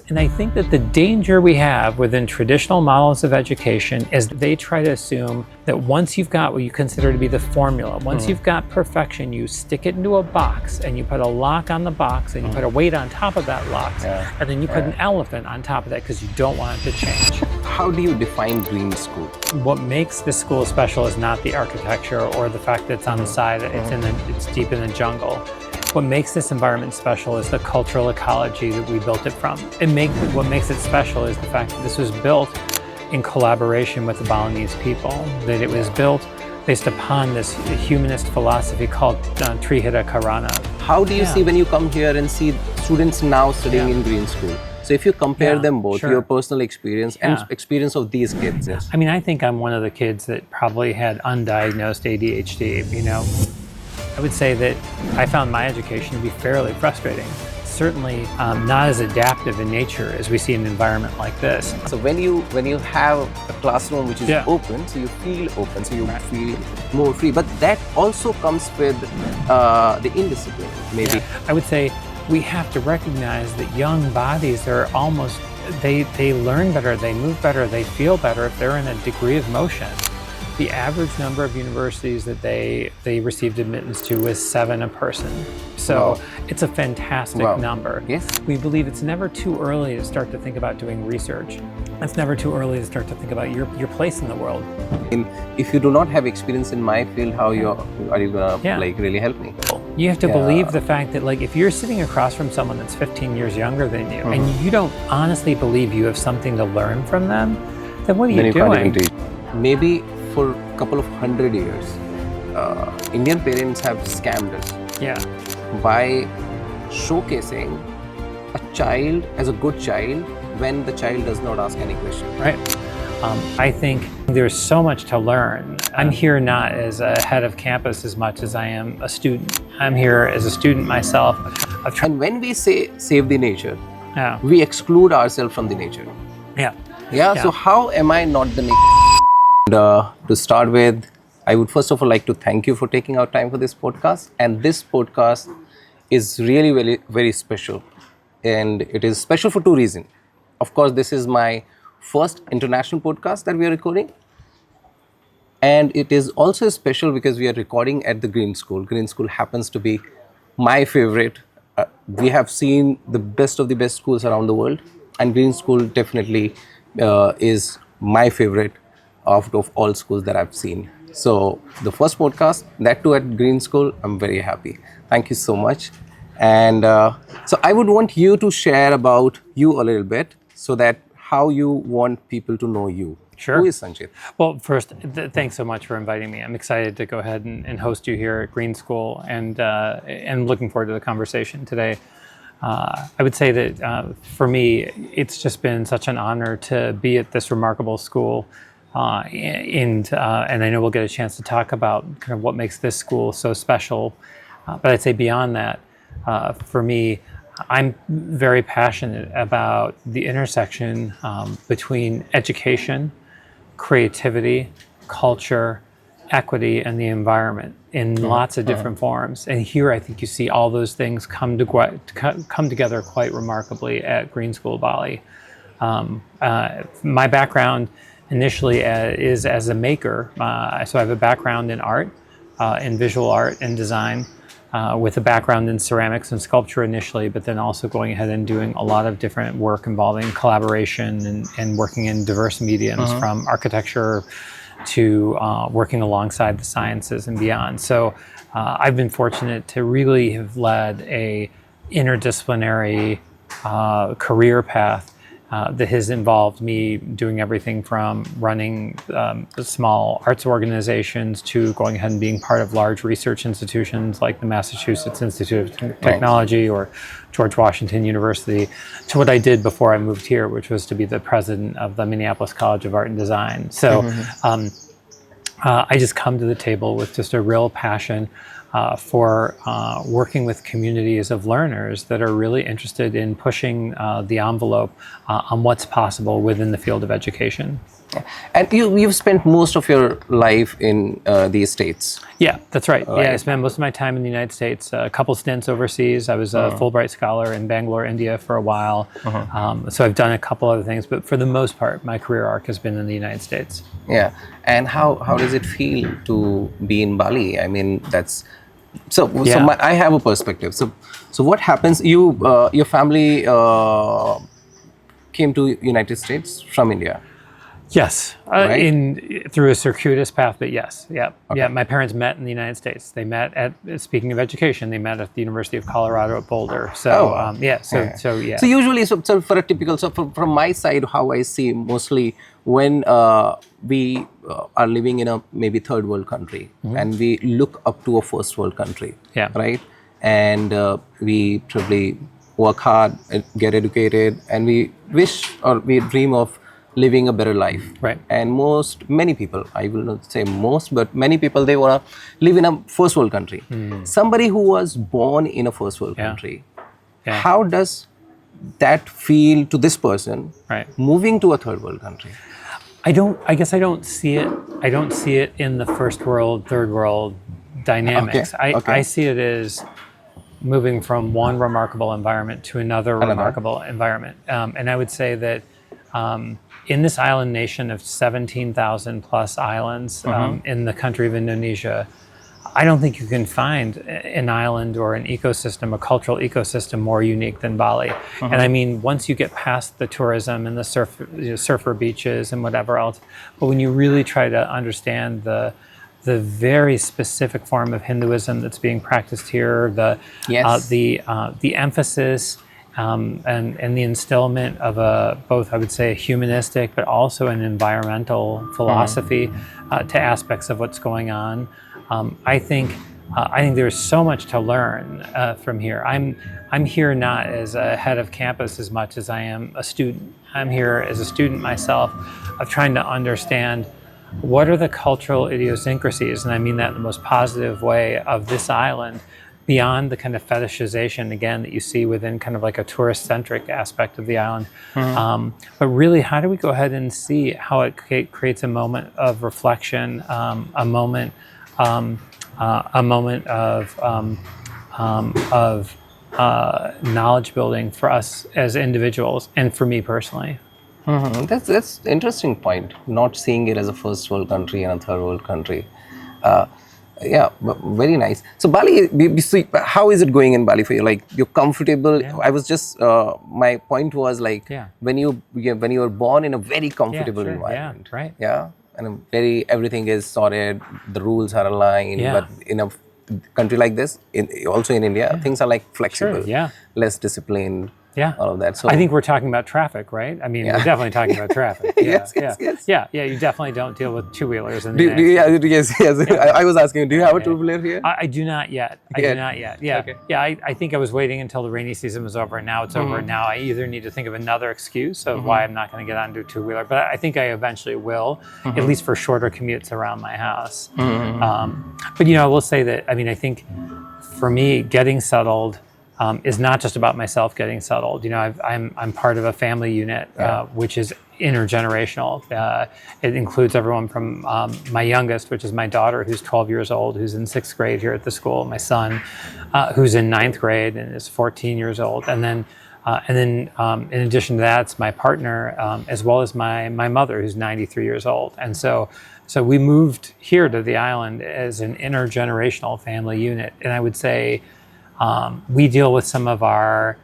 And I think that the danger we have within traditional models of education is they try to assume that once you've got what you consider to be the formula, once you've got perfection, you stick it into a box and you put a lock on the box and you put a weight on top of that lock, and then you put an elephant on top of that because you don't want it to change. How do you define Green School? What makes this school special is not the architecture or the fact that it's on the side, it's deep in the jungle. What makes this environment special is the cultural ecology that we built it from. What makes it special is the fact that this was built in collaboration with the Balinese people, that it was built based upon this humanist philosophy called Trihita Karana. How do you see when you come here and see students now studying in Green School? So if you compare them both, your personal experience and experience of these kids. Yes. I mean, I think I'm one of the kids that probably had undiagnosed ADHD, you know. I would say that I found my education to be fairly frustrating. Certainly not as adaptive in nature as we see in an environment like this. So when you have a classroom which is open, so you feel open, so you feel more free. But that also comes with the indiscipline, maybe. Yeah. I would say we have to recognize that young bodies are almost, they learn better, they move better, they feel better if they're in a degree of motion. The average number of universities that they received admittance to was 7 a person. So it's a fantastic number. Yes. We believe it's never too early to start to think about doing research. It's never too early to start to think about your place in the world. If you do not have experience in my field, how are you gonna like really help me? You have to believe the fact that, like, if you're sitting across from someone that's 15 years younger than you, and you don't honestly believe you have something to learn from them, then what are you doing? Maybe for a couple of 100 years, Indian parents have scammed us by showcasing a child as a good child when the child does not ask any question. Right. I think there's so much to learn. I'm here not as a head of campus as much as I am a student. I'm here as a student myself. And when we say save the nature, we exclude ourselves from the nature. So how am I not the nature? And, to start with, I would first of all like to thank you for taking our time for this podcast. And this podcast is really very, very special. And it is special for 2 reasons. Of course, this is my first international podcast that we are recording. And it is also special because we are recording at the Green School. Green School happens to be my favorite. We have seen the best of the best schools around the world. And Green School definitely is my favorite out of all schools that I've seen. So the first podcast, that too at Green School, I'm very happy. Thank you so much. And so I would want you to share about you a little bit so that how you want people to know you. Sure. Who is Sanjit? Well, first, thanks so much for inviting me. I'm excited to go ahead and host you here at Green School, and looking forward to the conversation today. I would say that for me, it's just been such an honor to be at this remarkable school. And I know we'll get a chance to talk about kind of what makes this school so special. But I'd say beyond that, for me, I'm very passionate about the intersection between education, creativity, culture, equity, and the environment in lots of different forms. And here I think you see all those things come together quite remarkably at Green School Bali. My background initially is as a maker. So I have a background in art, in visual art and design, with a background in ceramics and sculpture initially, but then also going ahead and doing a lot of different work involving collaboration and working in diverse mediums, from architecture to working alongside the sciences and beyond. So I've been fortunate to really have led a interdisciplinary career path that has involved me doing everything from running small arts organizations to going ahead and being part of large research institutions like the Massachusetts Institute of Technology or George Washington University, to what I did before I moved here, which was to be the president of the Minneapolis College of Art and Design. So I just come to the table with just a real passion for working with communities of learners that are really interested in pushing the envelope on what's possible within the field of education. And you've spent most of your life in the States. Yeah, that's right. Yeah, I spent most of my time in the United States, a couple stints overseas. I was a Fulbright scholar in Bangalore, India for a while. So I've done a couple other things, but for the most part, my career arc has been in the United States. Yeah. And how does it feel to be in Bali? I mean, that's... I have a perspective. So what happens? Your family came to United States from India. Yes, through a circuitous path, but yes, yeah. My parents met in the United States. They met at, speaking of education, they met at the University of Colorado at Boulder. So So usually, for a typical, from my side, how I see mostly when we are living in a maybe third world country and we look up to a first world country, right? And we probably work hard, get educated, and we wish or we dream of living a better life. Right. And many people, I will not say most, but many people, they want to live in a first world country. Somebody who was born in a first world country, how does that feel to this person moving to a third world country? I guess I don't see it. I don't see it in the first world, third world dynamics. I see it as moving from one remarkable environment to another remarkable environment. And I would say that in this island nation of 17,000 plus islands in the country of Indonesia, I don't think you can find an island or an ecosystem, a cultural ecosystem more unique than Bali. And I mean, once you get past the tourism and the surfer beaches and whatever else, but when you really try to understand the very specific form of Hinduism that's being practiced here, the emphasis and the instillment of both, I would say, a humanistic, but also an environmental philosophy to aspects of what's going on. I think there's so much to learn from here. I'm here not as a head of campus as much as I am a student. I'm here as a student myself of trying to understand what are the cultural idiosyncrasies, and I mean that in the most positive way, of this island, beyond the kind of fetishization, again, that you see within kind of like a tourist-centric aspect of the island. But really, how do we go ahead and see how it creates a moment of reflection, a moment of knowledge building for us as individuals and for me personally. That's an interesting point, not seeing it as a first world country and a third world country. Very nice. So Bali, how is it going in Bali for you? Like, you're comfortable? I was just, my point was like, when you were born in a very comfortable environment. And everything is sorted, the rules are aligned, but in a country like this, also in India, things are like flexible, less disciplined. All of that. So I think we're talking about traffic, right? I mean, we're definitely talking about traffic. Yes. You definitely don't deal with two-wheelers. Yes. I was asking, do you have a two-wheeler here? I do not yet. I think I was waiting until the rainy season was over, and now it's over. And now I either need to think of another excuse of why I'm not going to get onto a two-wheeler, but I think I eventually will, at least for shorter commutes around my house. But I will say that, I mean, I think for me, getting settled is not just about myself getting settled. I'm part of a family unit, which is intergenerational. It includes everyone from my youngest, which is my daughter, who's 12 years old, who's in 6th grade here at the school. My son, who's in 9th grade and is 14 years old. And then in addition to that, it's my partner, as well as my mother, who's 93 years old. And so we moved here to the island as an intergenerational family unit. And I would say, we deal with some of the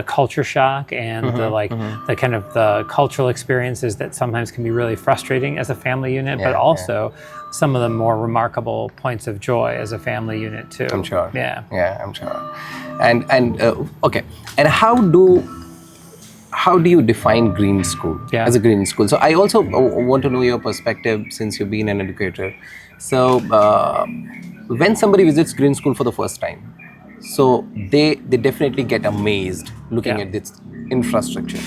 culture shock and the kind of the cultural experiences that sometimes can be really frustrating as a family unit, but also some of the more remarkable points of joy as a family unit too. I'm sure. Yeah, I'm sure. And okay. And how do you define Green School as a Green School? So I also want to know your perspective, since you've been an educator. So when somebody visits Green School for the first time, so they definitely get amazed looking at this infrastructure.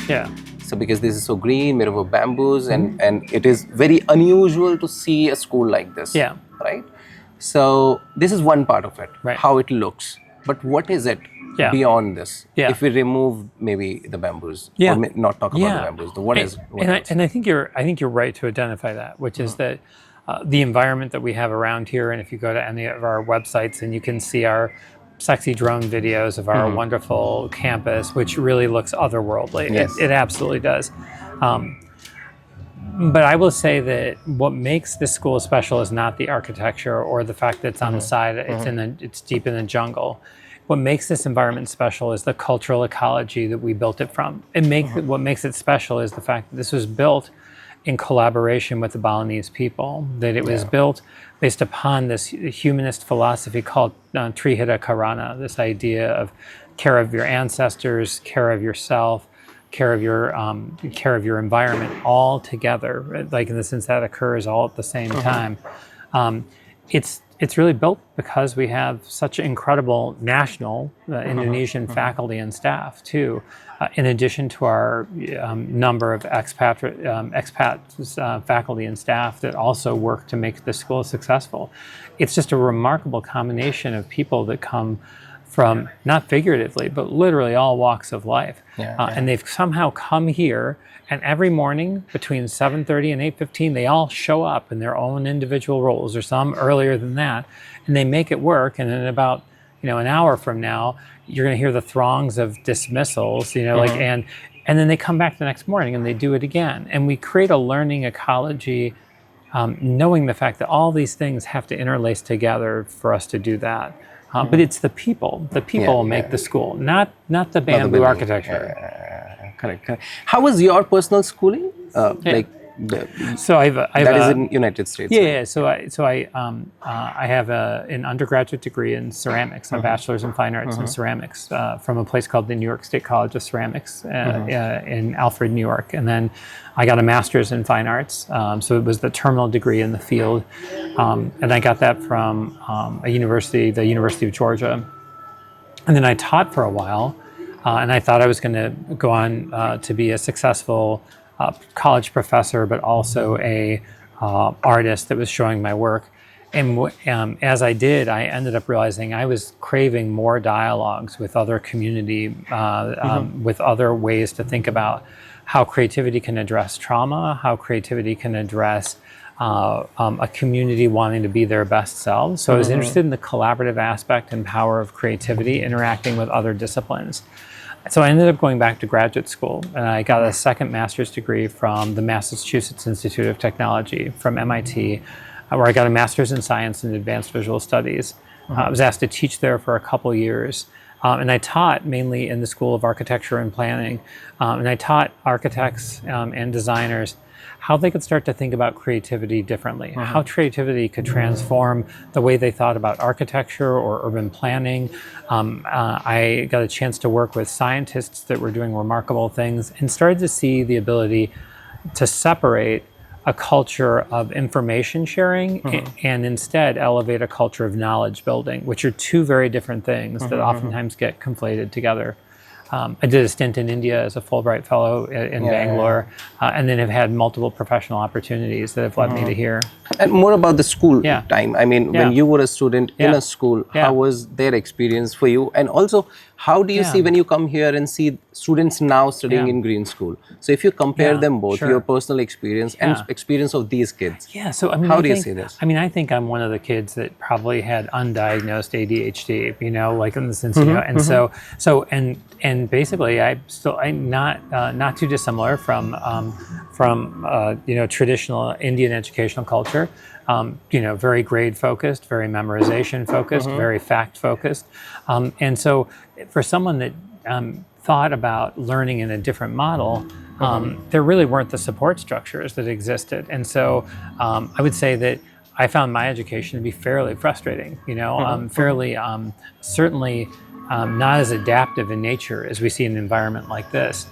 So because this is so green, made of bamboos, and it is very unusual to see a school like this. Right? So this is one part of it, right. how it looks. But what is it beyond this? If we remove maybe the bamboos, or not talk about the bamboos, what is? And I think you're right to identify that, which is that the environment that we have around here. And if you go to any of our websites, and you can see our sexy drone videos of our wonderful campus, which really looks otherworldly. Yes. It absolutely does. But I will say that what makes this school special is not the architecture or the fact that it's on the side, it's deep in the jungle. What makes this environment special is the cultural ecology that we built it from. What makes it special is the fact that this was built in collaboration with the Balinese people, that it was built based upon this humanist philosophy called Trihita Karana, this idea of care of your ancestors, care of yourself, care of your environment all together, like in the sense that occurs all at the same time. It's really built because we have such incredible national Indonesian faculty and staff too, in addition to our number of expat faculty and staff that also work to make the school successful. It's just a remarkable combination of people that come from, not figuratively, but literally all walks of life. And they've somehow come here, and every morning between 7:30 and 8:15, they all show up in their own individual roles, or some earlier than that, and they make it work. And in about an hour from now, you're going to hear the throngs of dismissals, and then they come back the next morning and they do it again. And we create a learning ecology, knowing the fact that all these things have to interlace together for us to do that. But it's the people. The people make the school, not the bamboo architecture. Correct. How was your personal schooling? So that is in United States. So I have an undergraduate degree in ceramics, a bachelor's in fine arts in ceramics from a place called the New York State College of Ceramics in Alfred, New York, and then I got a master's in fine arts. So it was the terminal degree in the field, and I got that from the University of Georgia, and then I taught for a while, and I thought I was going to go on to be a successful college professor, but also a artist that was showing my work. And as I did, I ended up realizing I was craving more dialogues with other community, with other ways to think about how creativity can address trauma, how creativity can address a community wanting to be their best selves. So I was interested in the collaborative aspect and power of creativity interacting with other disciplines. So I ended up going back to graduate school, and I got a second master's degree from the Massachusetts Institute of Technology, from MIT, where I got a master's in science and advanced visual studies. I was asked to teach there for a couple years, and I taught mainly in the School of Architecture and Planning, and I taught architects and designers how they could start to think about creativity differently, how creativity could transform the way they thought about architecture or urban planning. I got a chance to work with scientists that were doing remarkable things, and started to see the ability to separate a culture of information sharing and instead elevate a culture of knowledge building, which are two very different things that oftentimes get conflated together. I did a stint in India as a Fulbright Fellow in Bangalore, and then have had multiple professional opportunities that have led me to here. And more about the school time. I mean, when you were a student in a school, how was their experience for you? And also, how do you see when you come here and see students now studying in Green School? So if you compare them both, your personal experience and experience of these kids. So I mean, how do you see this? I mean, I think I'm one of the kids that probably had undiagnosed ADHD, like in the sense, and and basically I'm not too dissimilar from traditional Indian educational culture. Very grade focused, very memorization focused, very fact focused. And so for someone that thought about learning in a different model, there really weren't the support structures that existed. And so I would say that I found my education to be fairly frustrating, fairly, certainly not as adaptive in nature as we see in an environment like this.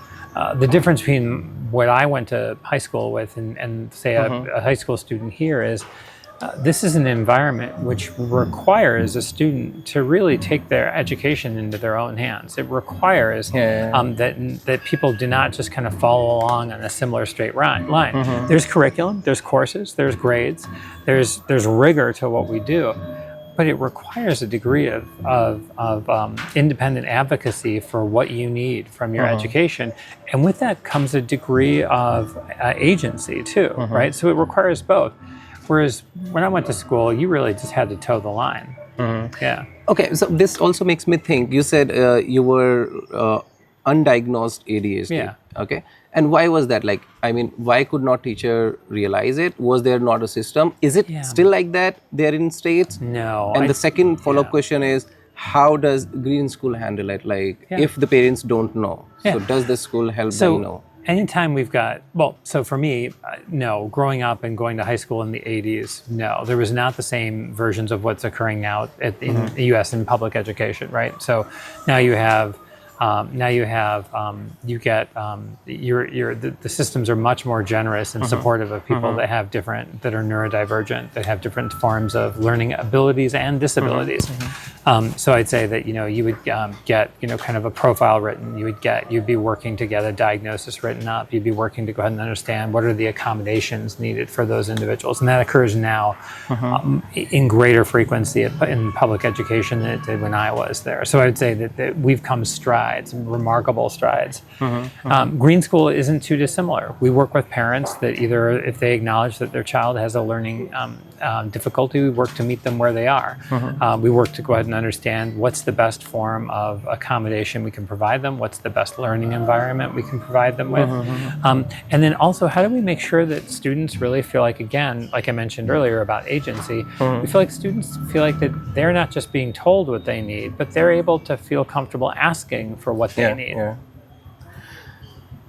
The difference between what I went to high school with and say a high school student here is this is an environment which requires a student to really take their education into their own hands. It requires that people do not just kind of follow along on a similar straight line. There's curriculum, there's courses, there's grades, there's rigor to what we do, but it requires a degree of independent advocacy for what you need from your education. And with that comes a degree of agency too, right? So it requires both. Whereas when I went to school, you really just had to toe the line. Yeah. Okay, so this also makes me think, you said you were undiagnosed ADHD. Yeah. Okay. And why was that? Like, I mean, why could not teacher realize it? Was there not a system? Is it still like that there in States? No. And the second follow-up question is, how does Green School handle it? Like, if the parents don't know, so does the school help them know? Anytime we've got, so for me, no, growing up and going to high school in the 80s, no, there was not the same versions of what's occurring now in the US in public education, right? So now you have, you get, the systems are much more generous and supportive of people that have that are neurodivergent, that have different forms of learning abilities and disabilities. So I'd say that, you would get, kind of a profile written, you'd be working to get a diagnosis written up, you'd be working to go ahead and understand what are the accommodations needed for those individuals. And that occurs now in greater frequency in public education than it did when I was there. So I'd say that we've come strides, remarkable strides. Green School isn't too dissimilar. We work with parents that either if they acknowledge that their child has a learning difficulty, we work to meet them where they are. We work to go ahead and understand what's the best form of accommodation we can provide them, what's the best learning environment we can provide them with. And then also, how do we make sure that students really feel like, again, like I mentioned earlier about agency, we feel like students feel like that they're not just being told what they need, but they're able to feel comfortable asking for what they need.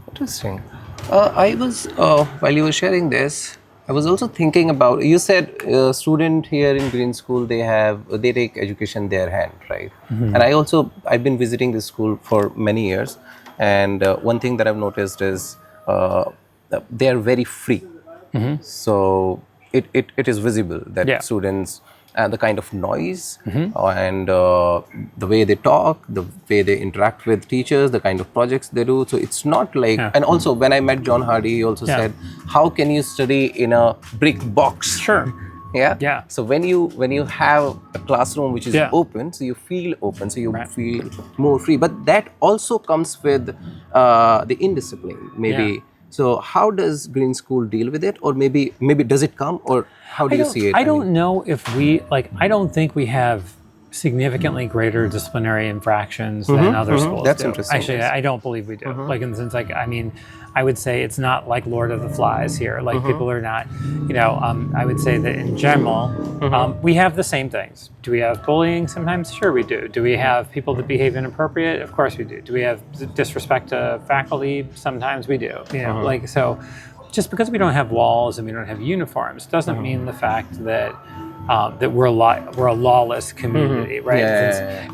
Interesting. I was, while you were sharing this, I was also thinking about, you said student here in Green School, they take education in their hand, right? And I've been visiting this school for many years. And one thing that I've noticed is they are very free. So it is visible that students, the kind of noise and the way they talk, the way they interact with teachers, the kind of projects they do. So it's not like, and also when I met John Hardy, he also said, how can you study in a brick box? Sure. Yeah. So when you have a classroom which is open, so you feel open, so you feel more free. But that also comes with the indiscipline, maybe. So how does Green School deal with it? Or maybe does it come? Or how do you see it? I don't know if I don't think we have significantly greater disciplinary infractions than other schools That's do. interesting. Actually, I don't believe we do. Like in the sense, I would say it's not like Lord of the Flies here. Like people are not, I would say that in general, we have the same things. Do we have bullying? Sometimes, sure we do. Do we have people that behave inappropriate? Of course we do. Do we have disrespect to faculty? Sometimes we do. So just because we don't have walls and we don't have uniforms doesn't mean the fact that that we're a lawless community, right?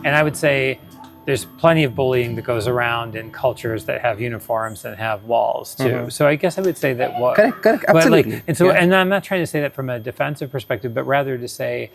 And I would say there's plenty of bullying that goes around in cultures that have uniforms and have walls too. So I guess I would say that correct, absolutely. And I'm not trying to say that from a defensive perspective, but rather to say,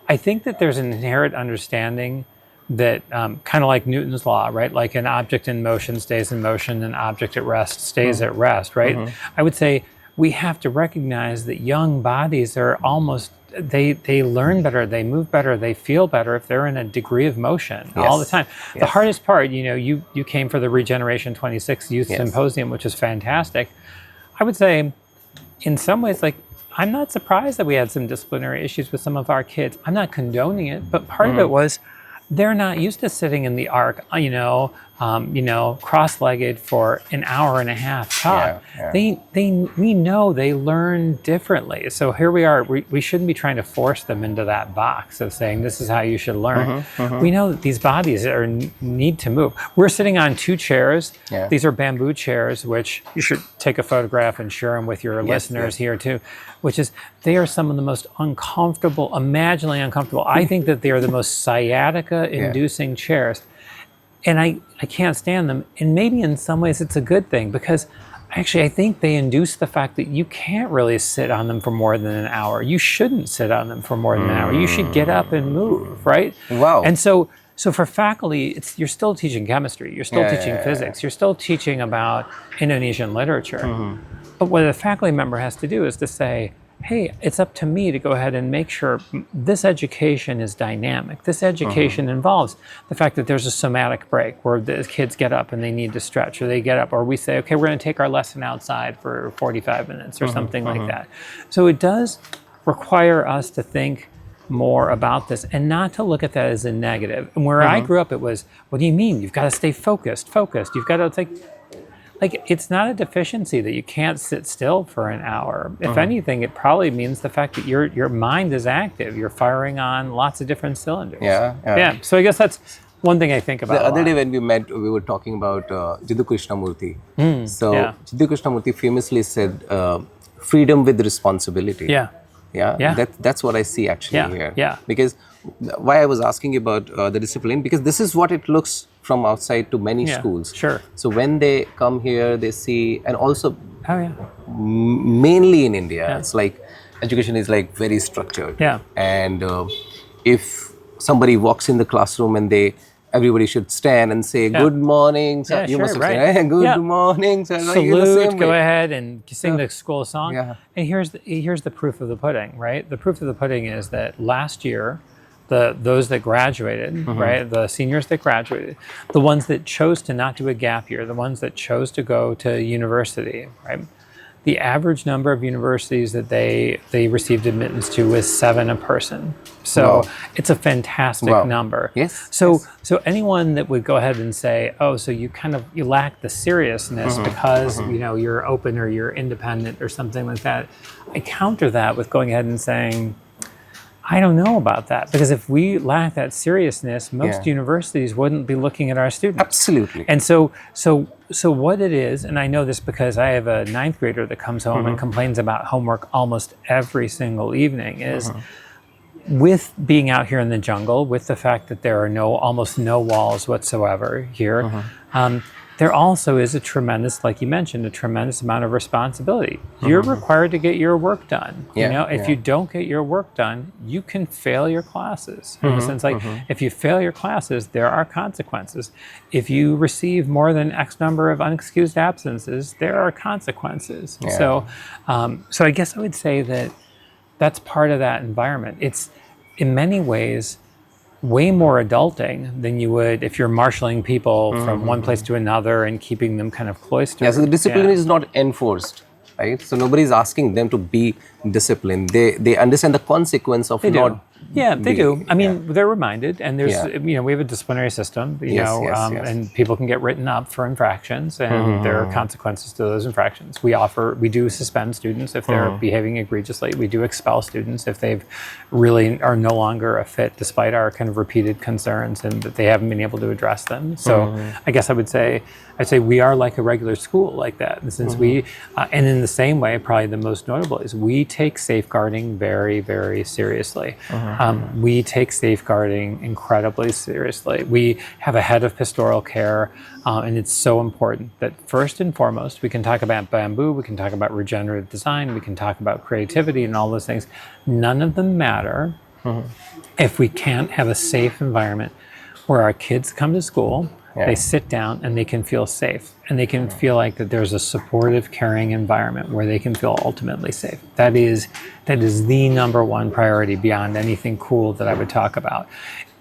I think that there's an inherent understanding that kind of like Newton's law, right? Like an object in motion stays in motion, an object at rest stays at rest, right? I would say we have to recognize that young bodies are almost, they learn better, they move better, they feel better if they're in a degree of motion all the time. The hardest part, you came for the Regeneration 26 Youth Symposium, which is fantastic. I would say in some ways, like, I'm not surprised that we had some disciplinary issues with some of our kids. I'm not condoning it, but part of it was they're not used to sitting in the arc, cross-legged for an hour and a half top. We know they learn differently. So here we are. We shouldn't be trying to force them into that box of saying this is how you should learn. We know that these bodies need to move. We're sitting on two chairs. These are bamboo chairs, which you should take a photograph and share them with your listeners here too. Which is, they are some of the most uncomfortable, imaginably uncomfortable. I think that they are the most sciatica-inducing chairs. And I can't stand them. And maybe in some ways it's a good thing, because Actually, I think they induce the fact that you can't really sit on them for more than an hour. You shouldn't sit on them for more than an hour. You should get up and move, right? Wow. And so for faculty, you're still teaching chemistry. You're still teaching physics. You're still teaching about Indonesian literature. But what a faculty member has to do is to say, hey, it's up to me to go ahead and make sure this education is dynamic. This education involves the fact that there's a somatic break where the kids get up and they need to stretch, or they get up, or we say, okay, we're going to take our lesson outside for 45 minutes or something like that. So it does require us to think more about this and not to look at that as a negative. And where I grew up, it was, what do you mean? You've got to stay focused. You've got to like it's not a deficiency that you can't sit still for an hour. If anything, it probably means the fact that your mind is active. You're firing on lots of different cylinders. Yeah. So I guess that's one thing I think about. The other day when we met, we were talking about Jiddu Krishnamurti. Jiddu Krishnamurti famously said, freedom with responsibility. That's what I see actually here. Because why I was asking you about the discipline, because this is what it looks from outside to many schools. Sure. So when they come here, they see, and also mainly in India, it's like education is like very structured. And if somebody walks in the classroom and everybody should stand and say, good morning. So you must have said, hey, good morning. So salute, go ahead and sing the school song. And here's the proof of the pudding, right? The proof of the pudding is that last year, those that graduated, right, the seniors that graduated, the ones that chose to not do a gap year, the ones that chose to go to university, right, the average number of universities that they received admittance to was 7 a person. So it's a fantastic number. So anyone that would go ahead and say, oh, so you lack the seriousness because you're open or you're independent or something like that, I counter that with going ahead and saying, I don't know about that, because if we lack that seriousness, most universities wouldn't be looking at our students. Absolutely. And so what it is, and I know this because I have a 9th grader that comes home and complains about homework almost every single evening, is with being out here in the jungle, with the fact that there are almost no walls whatsoever here, there also is a tremendous, like you mentioned, a tremendous amount of responsibility. You're required to get your work done. If you don't get your work done, you can fail your classes. In the sense, like, if you fail your classes, there are consequences. If you receive more than X number of unexcused absences, there are consequences. So I guess I would say that that's part of that environment. It's, in many ways, way more adulting than you would if you're marshaling people from one place to another and keeping them kind of cloistered. So the discipline is not enforced, right? So nobody's asking them to be disciplined. They understand the consequence of not. They do. I mean, they're reminded, and there's, we have a disciplinary system, and people can get written up for infractions, and there are consequences to those infractions. We do suspend students if they're behaving egregiously. We do expel students if they've really are no longer a fit, despite our kind of repeated concerns and that they haven't been able to address them. So I guess I'd say we are like a regular school like that, and since we, and in the same way, probably the most notable is we take safeguarding very, very seriously. We take safeguarding incredibly seriously. We have a head of pastoral care, and it's so important that first and foremost, we can talk about bamboo, we can talk about regenerative design, we can talk about creativity and all those things. None of them matter if we can't have a safe environment where our kids come to school, they sit down and they can feel safe, and they can feel like that there's a supportive, caring environment where they can feel ultimately safe. That is the number one priority beyond anything cool that I would talk about.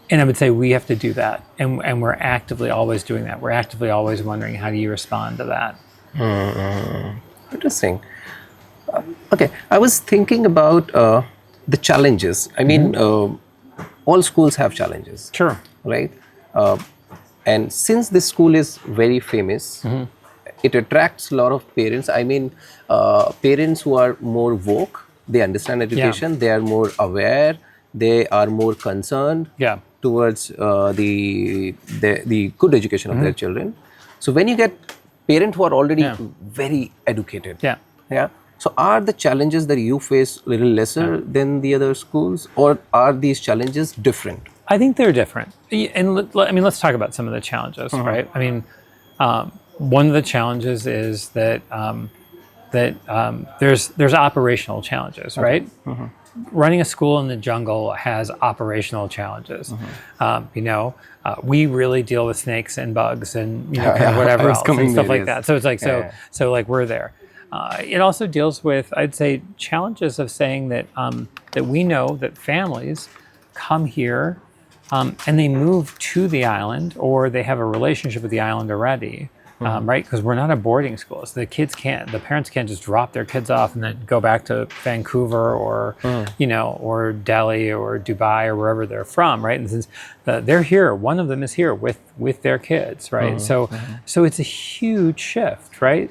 And I would say we have to do that, and we're actively always doing that. We're actively always wondering, how do you respond to that? Interesting. Okay, I was thinking about the challenges. I mean, all schools have challenges. Sure. Right? And since this school is very famous, it attracts a lot of parents. I mean, parents who are more woke, they understand education, they are more aware, they are more concerned towards the good education of their children. So when you get parents who are already very educated, so are the challenges that you face a little lesser than the other schools, or are these challenges different? I think they're different. And let's talk about some of the challenges, right? I mean, one of the challenges is that there's operational challenges, right? Running a school in the jungle has operational challenges. We really deal with snakes and bugs and kind of whatever else and stuff like that. So it's like so like we're there. It also deals with, I'd say, challenges of saying that that we know that families come here and they move to the island, or they have a relationship with the island already. Right? Because we're not a boarding school. So the parents can't just drop their kids off and then go back to Vancouver or, or Delhi or Dubai or wherever they're from, right? And since they're here, one of them is here with their kids, right? So it's a huge shift, right?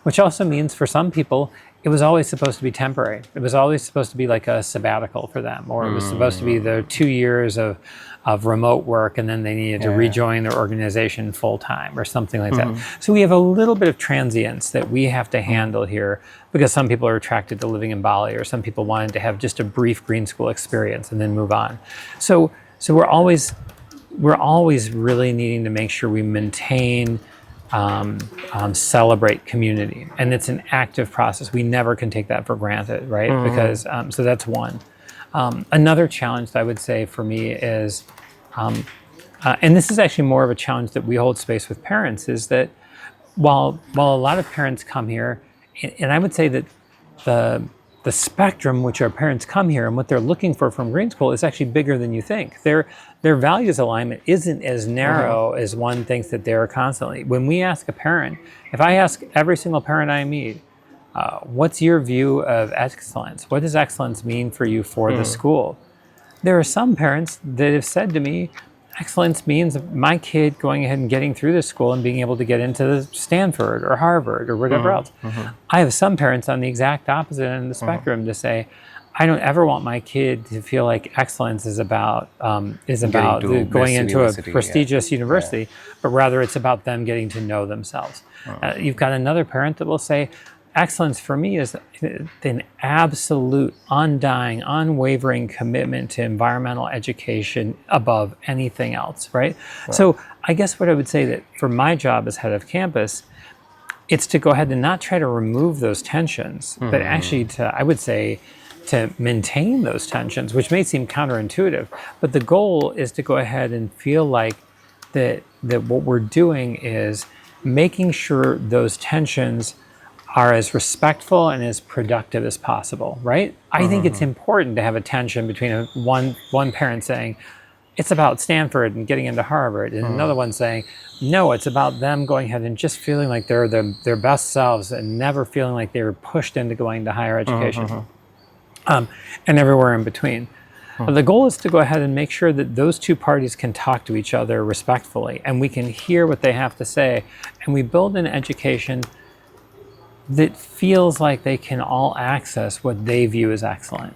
Which also means for some people, it was always supposed to be temporary. It was always supposed to be like a sabbatical for them, or it was supposed to be the 2 years of remote work, and then they needed to rejoin their organization full time or something like that. So we have a little bit of transience that we have to handle here, because some people are attracted to living in Bali, or some people wanted to have just a brief green school experience and then move on. So we're always really needing to make sure we maintain, celebrate community, and it's an active process. We never can take that for granted, right? Because so that's one. Another challenge that I would say for me is, and this is actually more of a challenge that we hold space with parents, is that while a lot of parents come here, and I would say that the spectrum which our parents come here and what they're looking for from Green School is actually bigger than you think. Their values alignment isn't as narrow as one thinks that they are constantly. When we ask a parent, if I ask every single parent I meet, what's your view of excellence? What does excellence mean for you for the school? There are some parents that have said to me, excellence means my kid going ahead and getting through this school and being able to get into Stanford or Harvard or whatever else. I have some parents on the exact opposite end of the spectrum to say, I don't ever want my kid to feel like excellence is about going into a prestigious university, but rather it's about them getting to know themselves. You've got another parent that will say, excellence for me is an absolute, undying, unwavering commitment to environmental education above anything else, right? So I guess what I would say that for my job as head of campus, it's to go ahead and not try to remove those tensions, but actually I would say, to maintain those tensions, which may seem counterintuitive, but the goal is to go ahead and feel like that what we're doing is making sure those tensions are as respectful and as productive as possible, right? I think it's important to have a tension between one parent saying, it's about Stanford and getting into Harvard, and another one saying, no, it's about them going ahead and just feeling like they're their best selves and never feeling like they were pushed into going to higher education, and everywhere in between. But the goal is to go ahead and make sure that those two parties can talk to each other respectfully, and we can hear what they have to say, and we build an education that feels like they can all access what they view as excellent.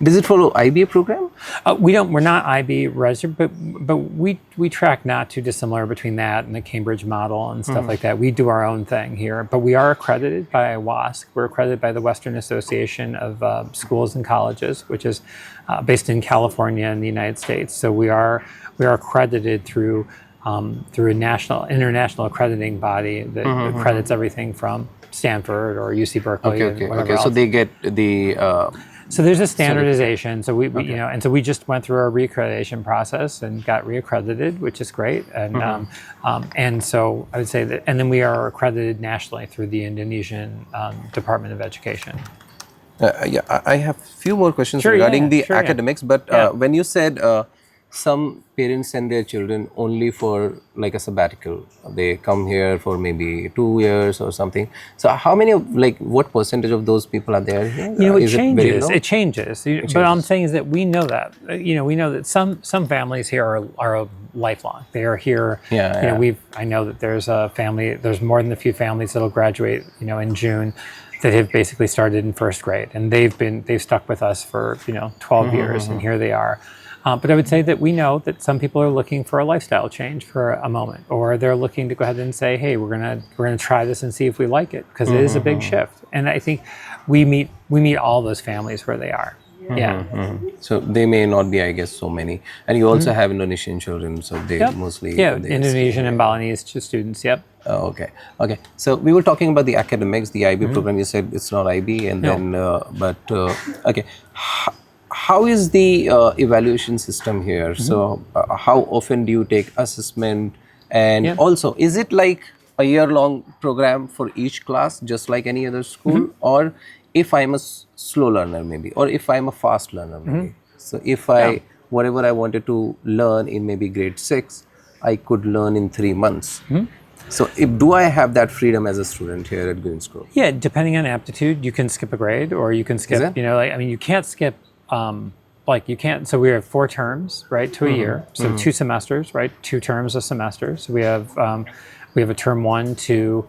Does it follow IB program? We're not IB registered, but we track not too dissimilar between that and the Cambridge model and stuff like that. We do our own thing here, but we are accredited by WASC. We're accredited by the Western Association of Schools and Colleges, which is based in California in the United States. So we are accredited through a international accrediting body that accredits everything from Stanford or UC Berkeley and whatever else. So they get the so there's a standardization. So we and so we just went through our reaccreditation process and got reaccredited, which is great. And and so I would say that, and then we are accredited nationally through the Indonesian Department of Education. I have a few more questions regarding the academics, but when you said some parents send their children only for like a sabbatical, they come here for maybe 2 years or something. So how many what percentage of those people are there here? It changes. But I'm saying is that we know that, we know that some families here are lifelong. They are here. I know that there's more than a few families that'll graduate, in June, that have basically started in first grade, and they've stuck with us for 12 years, and here they are. But I would say that we know that some people are looking for a lifestyle change for a moment, or they're looking to go ahead and say, "Hey, we're gonna try this and see if we like it," because it is a big shift. And I think we meet all those families where they are. So they may not be, I guess, so many. And you also have Indonesian children, so they mostly... Indonesian and Balinese students, Oh, okay. So we were talking about the academics, the IB program. You said it's not IB, and then, okay. How is the evaluation system here? So how often do you take assessment? And also, is it like a year-long program for each class, just like any other school? Or if I'm a slow learner, maybe, or if I'm a fast learner, maybe. So if whatever I wanted to learn in maybe grade 6, I could learn in 3 months. So do I have that freedom as a student here at Green School? Yeah, depending on aptitude, you can skip a grade, or you can skip, you can't skip, you can't, so we have 4 terms, right, to a year. So 2 semesters, right, 2 terms a semester. So we have a term 1, 2,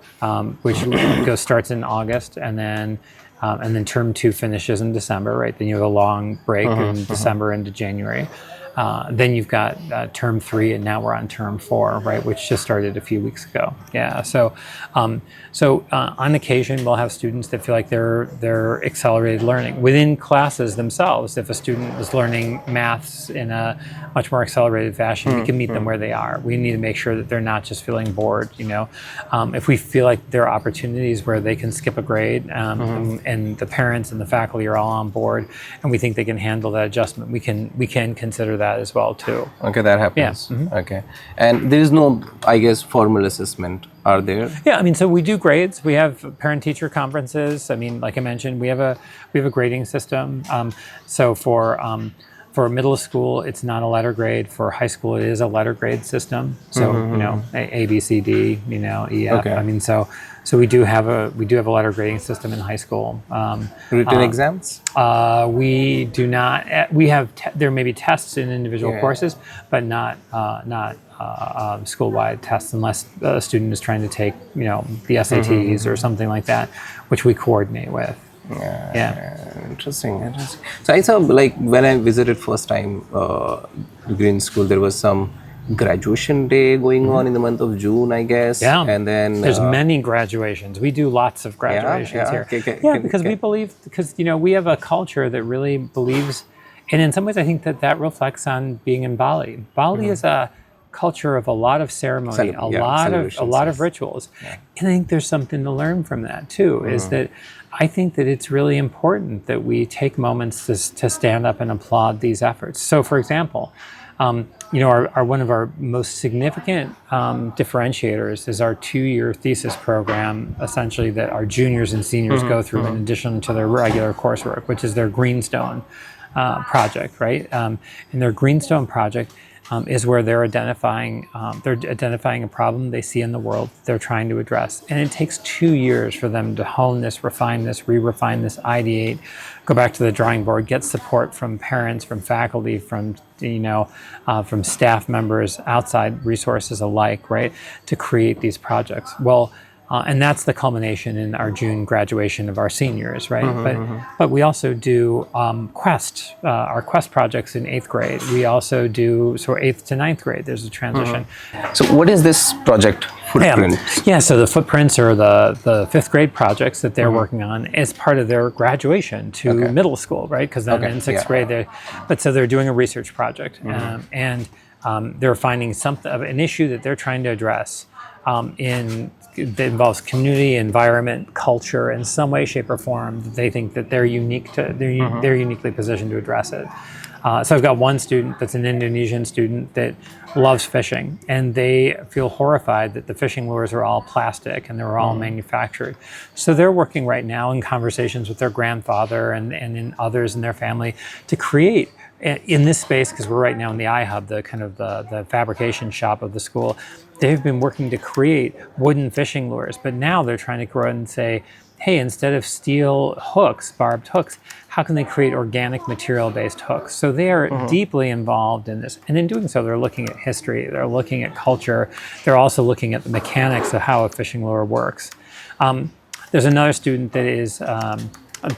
which starts in August, and then term 2 finishes in December, right? Then you have a long break in December into January. Then you've got term 3, and now we're on term 4, right, which just started a few weeks ago. Yeah, so on occasion we'll have students that feel like they're accelerated learning within classes themselves. If a student is learning maths in a much more accelerated fashion, we can meet them where they are. We need to make sure that they're not just feeling bored. If we feel like there are opportunities where they can skip a grade, and the parents and the faculty are all on board, and we think they can handle that adjustment, we can consider that as well too. Okay, that happens. Okay, and there is no, I guess, formal assessment, are there? Yeah, so we do grades. We have parent-teacher conferences. Like I mentioned, we have a grading system. So for middle school, it's not a letter grade. For high school, it is a letter grade system. So A, B, C, D, E, F. Okay. So we do have a letter grading system in high school. Written exams? We do not. There may be tests in individual courses, but not school-wide tests, unless a student is trying to take the SATs or something like that, which we coordinate with. Interesting. So I saw, when I visited first time Green School, there was some graduation day going on in the month of June, I guess. And then there's many graduations. We do lots of graduations here. Because we believe, we have a culture that really believes, and in some ways I think that reflects on being in Bali. Bali is a culture of a lot of ceremony, a lot of rituals. And I think there's something to learn from that too, is that I think that it's really important that we take moments to stand up and applaud these efforts. So for example, one of our most significant differentiators is our 2-year thesis program, essentially, that our juniors and seniors go through in addition to their regular coursework, which is their Greenstone project, right? And their Greenstone project is where they're identifying a problem they see in the world they're trying to address. And it takes 2 years for them to hone this, refine this, re-refine this, ideate, go back to the drawing board, get support from parents, from faculty, from staff members, outside resources alike, right, to create these projects. Well, and that's the culmination in our June graduation of our seniors, right? But we also do our Quest projects in 8th grade. We also do 8th to 9th grade. There's a transition. So what is this project footprint? So the footprints are the 5th grade projects that they're working on as part of their graduation to middle school, right? Because then in 6th grade, they're doing a research project, and they're finding an issue that they're trying to address that involves community, environment, culture in some way, shape, or form. They think that they're uniquely positioned to address it. So I've got one student that's an Indonesian student that loves fishing, and they feel horrified that the fishing lures are all plastic and they're all manufactured. So they're working right now in conversations with their grandfather and in others in their family to create in this space, because we're right now in the iHub, the fabrication shop of the school. They've been working to create wooden fishing lures, but now they're trying to grow and say, hey, instead of steel hooks, barbed hooks, how can they create organic material-based hooks? So they are deeply involved in this. And in doing so, they're looking at history, they're looking at culture, they're also looking at the mechanics of how a fishing lure works. There's another student that is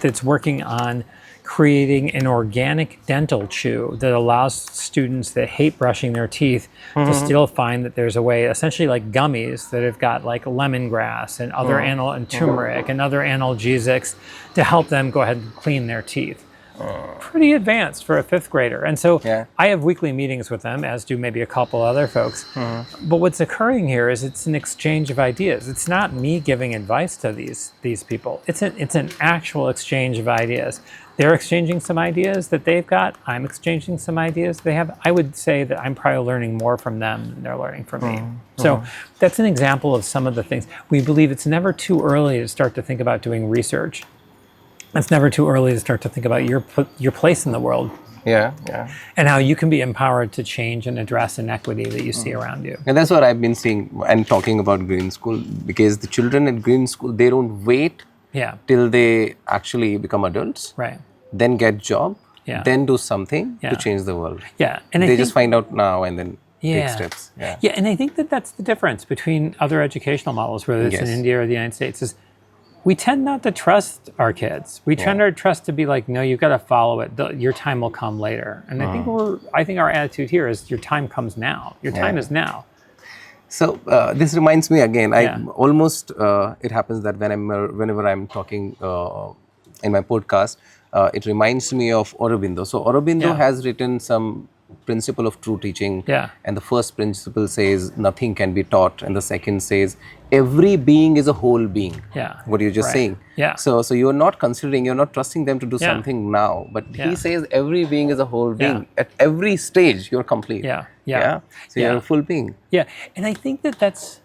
that's working on creating an organic dental chew that allows students that hate brushing their teeth to still find that there's a way, essentially like gummies that have got like lemongrass and other and turmeric and other analgesics to help them go ahead and clean their teeth. pretty advanced for a fifth grader. And so I have weekly meetings with them, as do maybe a couple other folks. But what's occurring here is it's an exchange of ideas. It's not me giving advice to these people. It's an actual exchange of ideas. They're exchanging some ideas that they've got. I'm exchanging some ideas they have. I would say that I'm probably learning more from them than they're learning from me. So that's an example of some of the things. We believe it's never too early to start to think about doing research. It's never too early to start to think about your place in the world. And how you can be empowered to change and address inequity that you see around you. And that's what I've been seeing and talking about Green School, because the children at Green School, they don't wait till they actually become adults, then get job, then do something to change the world. And they just find out now and then take steps. And I think that's the difference between other educational models, whether it's in India or the United States, is we tend not to trust our kids. We tend to trust to be like, no, you've got to follow it. Your time will come later. And I think our attitude here is your time comes now. Your time is now. So this reminds me again. I almost it happens that whenever I'm talking in my podcast, it reminds me of Aurobindo. So Aurobindo has written some principle of true teaching, and the first principle says nothing can be taught, and the second says every being is a whole being. What you're just saying. So you're not trusting them to do something now, but he says every being is a whole being. At every stage you're complete. So you're a full being. And I think that's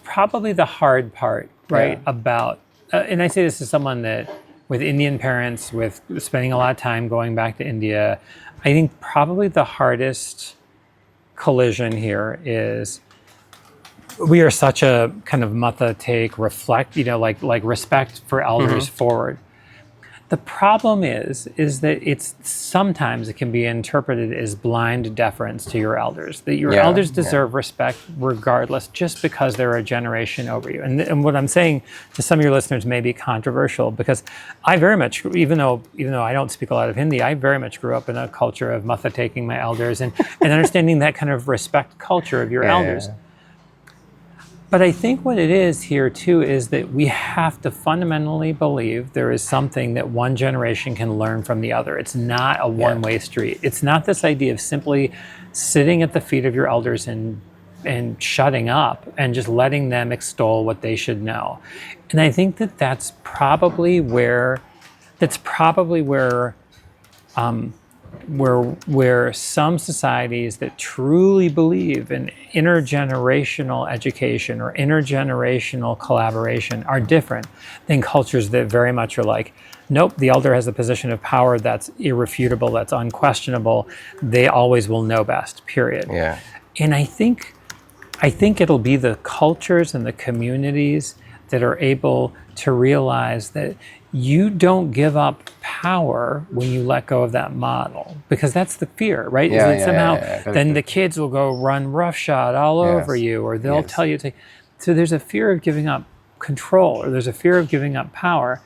probably the hard part, right? About and I say this to someone that with Indian parents, with spending a lot of time going back to India, I think probably the hardest collision here is we are such a kind of mata take, reflect, like respect for elders forward. The problem is that sometimes it can be interpreted as blind deference to your elders, that your elders deserve respect regardless, just because they're a generation over you. And what I'm saying to some of your listeners may be controversial, because I very much, even though I don't speak a lot of Hindi, I very much grew up in a culture of matha taking my elders and understanding that kind of respect culture of your elders. But I think what it is here too is that we have to fundamentally believe there is something that one generation can learn from the other. It's not a one-way street. It's not this idea of simply sitting at the feet of your elders and shutting up and just letting them extol what they should know. And I think that's probably where some societies that truly believe in intergenerational education or intergenerational collaboration are different than cultures that very much are like, nope, the elder has a position of power that's irrefutable, that's unquestionable. They always will know best, period. And I think it'll be the cultures and the communities that are able to realize that you don't give up power when you let go of that model, because that's the fear, right? Then the kids will go run roughshod all over you, or they'll tell you to. So there's a fear of giving up control, or there's a fear of giving up power.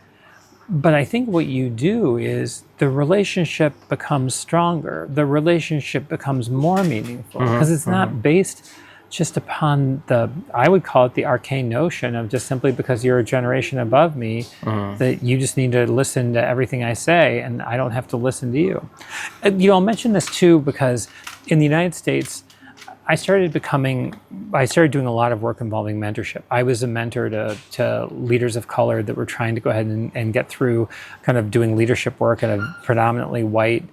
But I think what you do is the relationship becomes stronger. The relationship becomes more meaningful, because it's not based just upon I would call it the arcane notion of just simply because you're a generation above me, that you just need to listen to everything I say and I don't have to listen to you. I'll mention this too, because in the United States, I started doing a lot of work involving mentorship. I was a mentor to leaders of color that were trying to go ahead and get through kind of doing leadership work in a predominantly white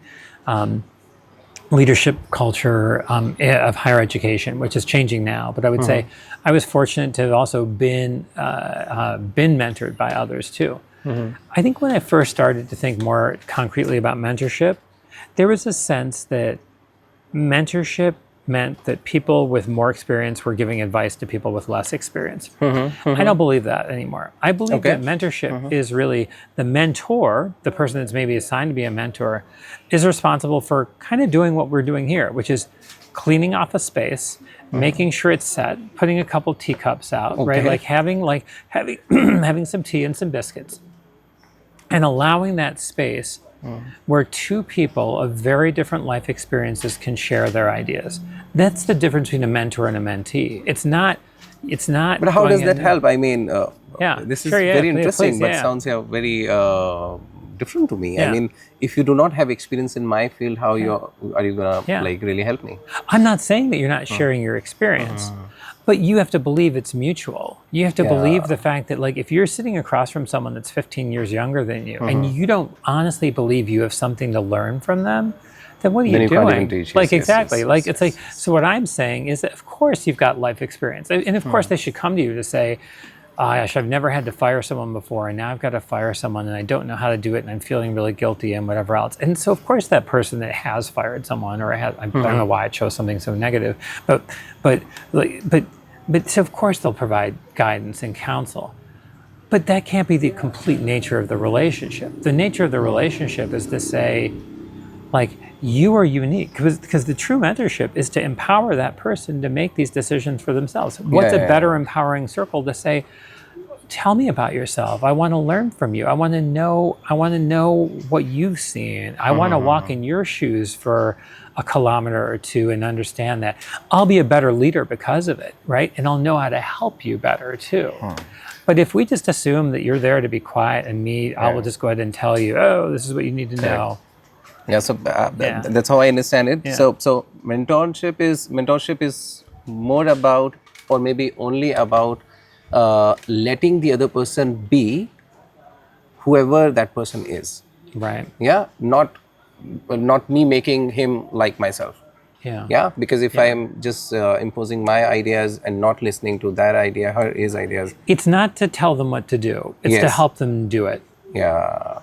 leadership culture of higher education, which is changing now. But I would say I was fortunate to have also been mentored by others too. I think when I first started to think more concretely about mentorship, there was a sense that mentorship meant that people with more experience were giving advice to people with less experience. I don't believe that anymore. I believe that mentorship is really the mentor, the person that's maybe assigned to be a mentor, is responsible for kind of doing what we're doing here, which is cleaning off a space, making sure it's set, putting a couple teacups out, right? Like having having some tea and some biscuits, and allowing that space where two people of very different life experiences can share their ideas. That's the difference between a mentor and a mentee. It's not. But how does that help? I mean, this is very interesting, but sounds very different to me. I mean, if you do not have experience in my field, how are you gonna like really help me? I'm not saying that you're not sharing your experience, but you have to believe it's mutual. You have to believe the fact that, like, if you're sitting across from someone that's 15 years younger than you, and you don't honestly believe you have something to learn from them, then what are you doing? Can't even teach. Like, exactly. It's like, so what I'm saying is that, of course, you've got life experience. And of course, they should come to you to say, gosh, I've never had to fire someone before, and now I've got to fire someone, and I don't know how to do it, and I'm feeling really guilty and whatever else. And so, of course, that person that has fired someone, or I don't know why I chose something so negative, but so of course they'll provide guidance and counsel. But that can't be the complete nature of the relationship. The nature of the relationship is to say, like, you are unique, because the true mentorship is to empower that person to make these decisions for themselves. What's a better empowering circle to say, tell me about yourself. I want to learn from you. I want to know what you've seen. I want to walk in your shoes for a kilometer or two and understand that I'll be a better leader because of it, right? And I'll know how to help you better too. But if we just assume that you're there to be quiet and I will just go ahead and tell you, oh, this is what you need to know. So that's how I understand it. So mentorship is more about, or maybe only about, letting the other person be whoever that person is. Right. Yeah. Not me making him like myself. Yeah. Yeah. Because if I am just imposing my ideas and not listening to that idea, his ideas. It's not to tell them what to do. It's to help them do it. Yeah.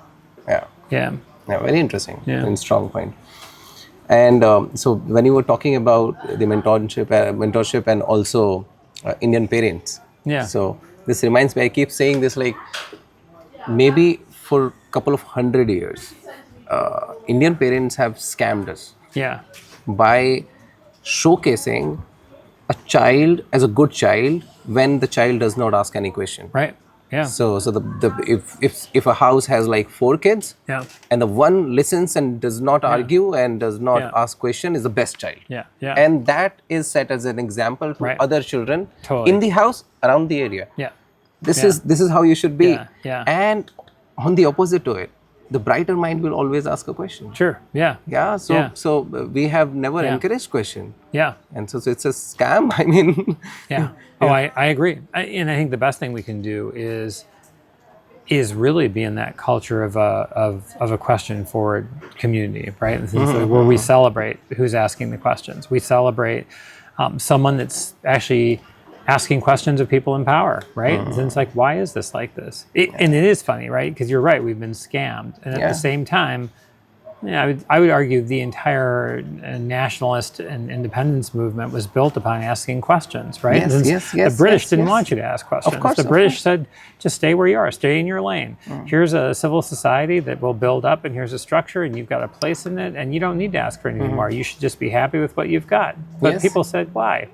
Yeah. Very interesting and strong point. And so when you were talking about the mentorship and also Indian parents. Yeah. So this reminds me, I keep saying this, like, maybe for a couple of 100 years, Indian parents have scammed us. Yeah. By showcasing a child as a good child when the child does not ask any question. Right. Yeah. So if a house has like 4 kids, and the one listens and does not argue and does not ask question is the best child. Yeah. Yeah. And that is set as an example to other children in the house, around the area. Yeah. This is how you should be. Yeah. And on the opposite to it, the brighter mind will always ask a question. Sure. Yeah. Yeah. So we have never encouraged question. Yeah. And so it's a scam. I mean. Yeah. Oh, I agree. And I think the best thing we can do is really be in that culture of a question forward community, right? Where we celebrate who's asking the questions. We celebrate someone that's actually asking questions of people in power, right? And it's like, why is this like this? And it is funny, right? Because you're right, we've been scammed. And at the same time, I would argue the entire nationalist and independence movement was built upon asking questions, right? Yes, the British didn't want you to ask questions. Of course, the British said, just stay where you are, stay in your lane. Here's a civil society that will build up, and here's a structure, and you've got a place in it, and you don't need to ask for anything more. You should just be happy with what you've got. But people said, why?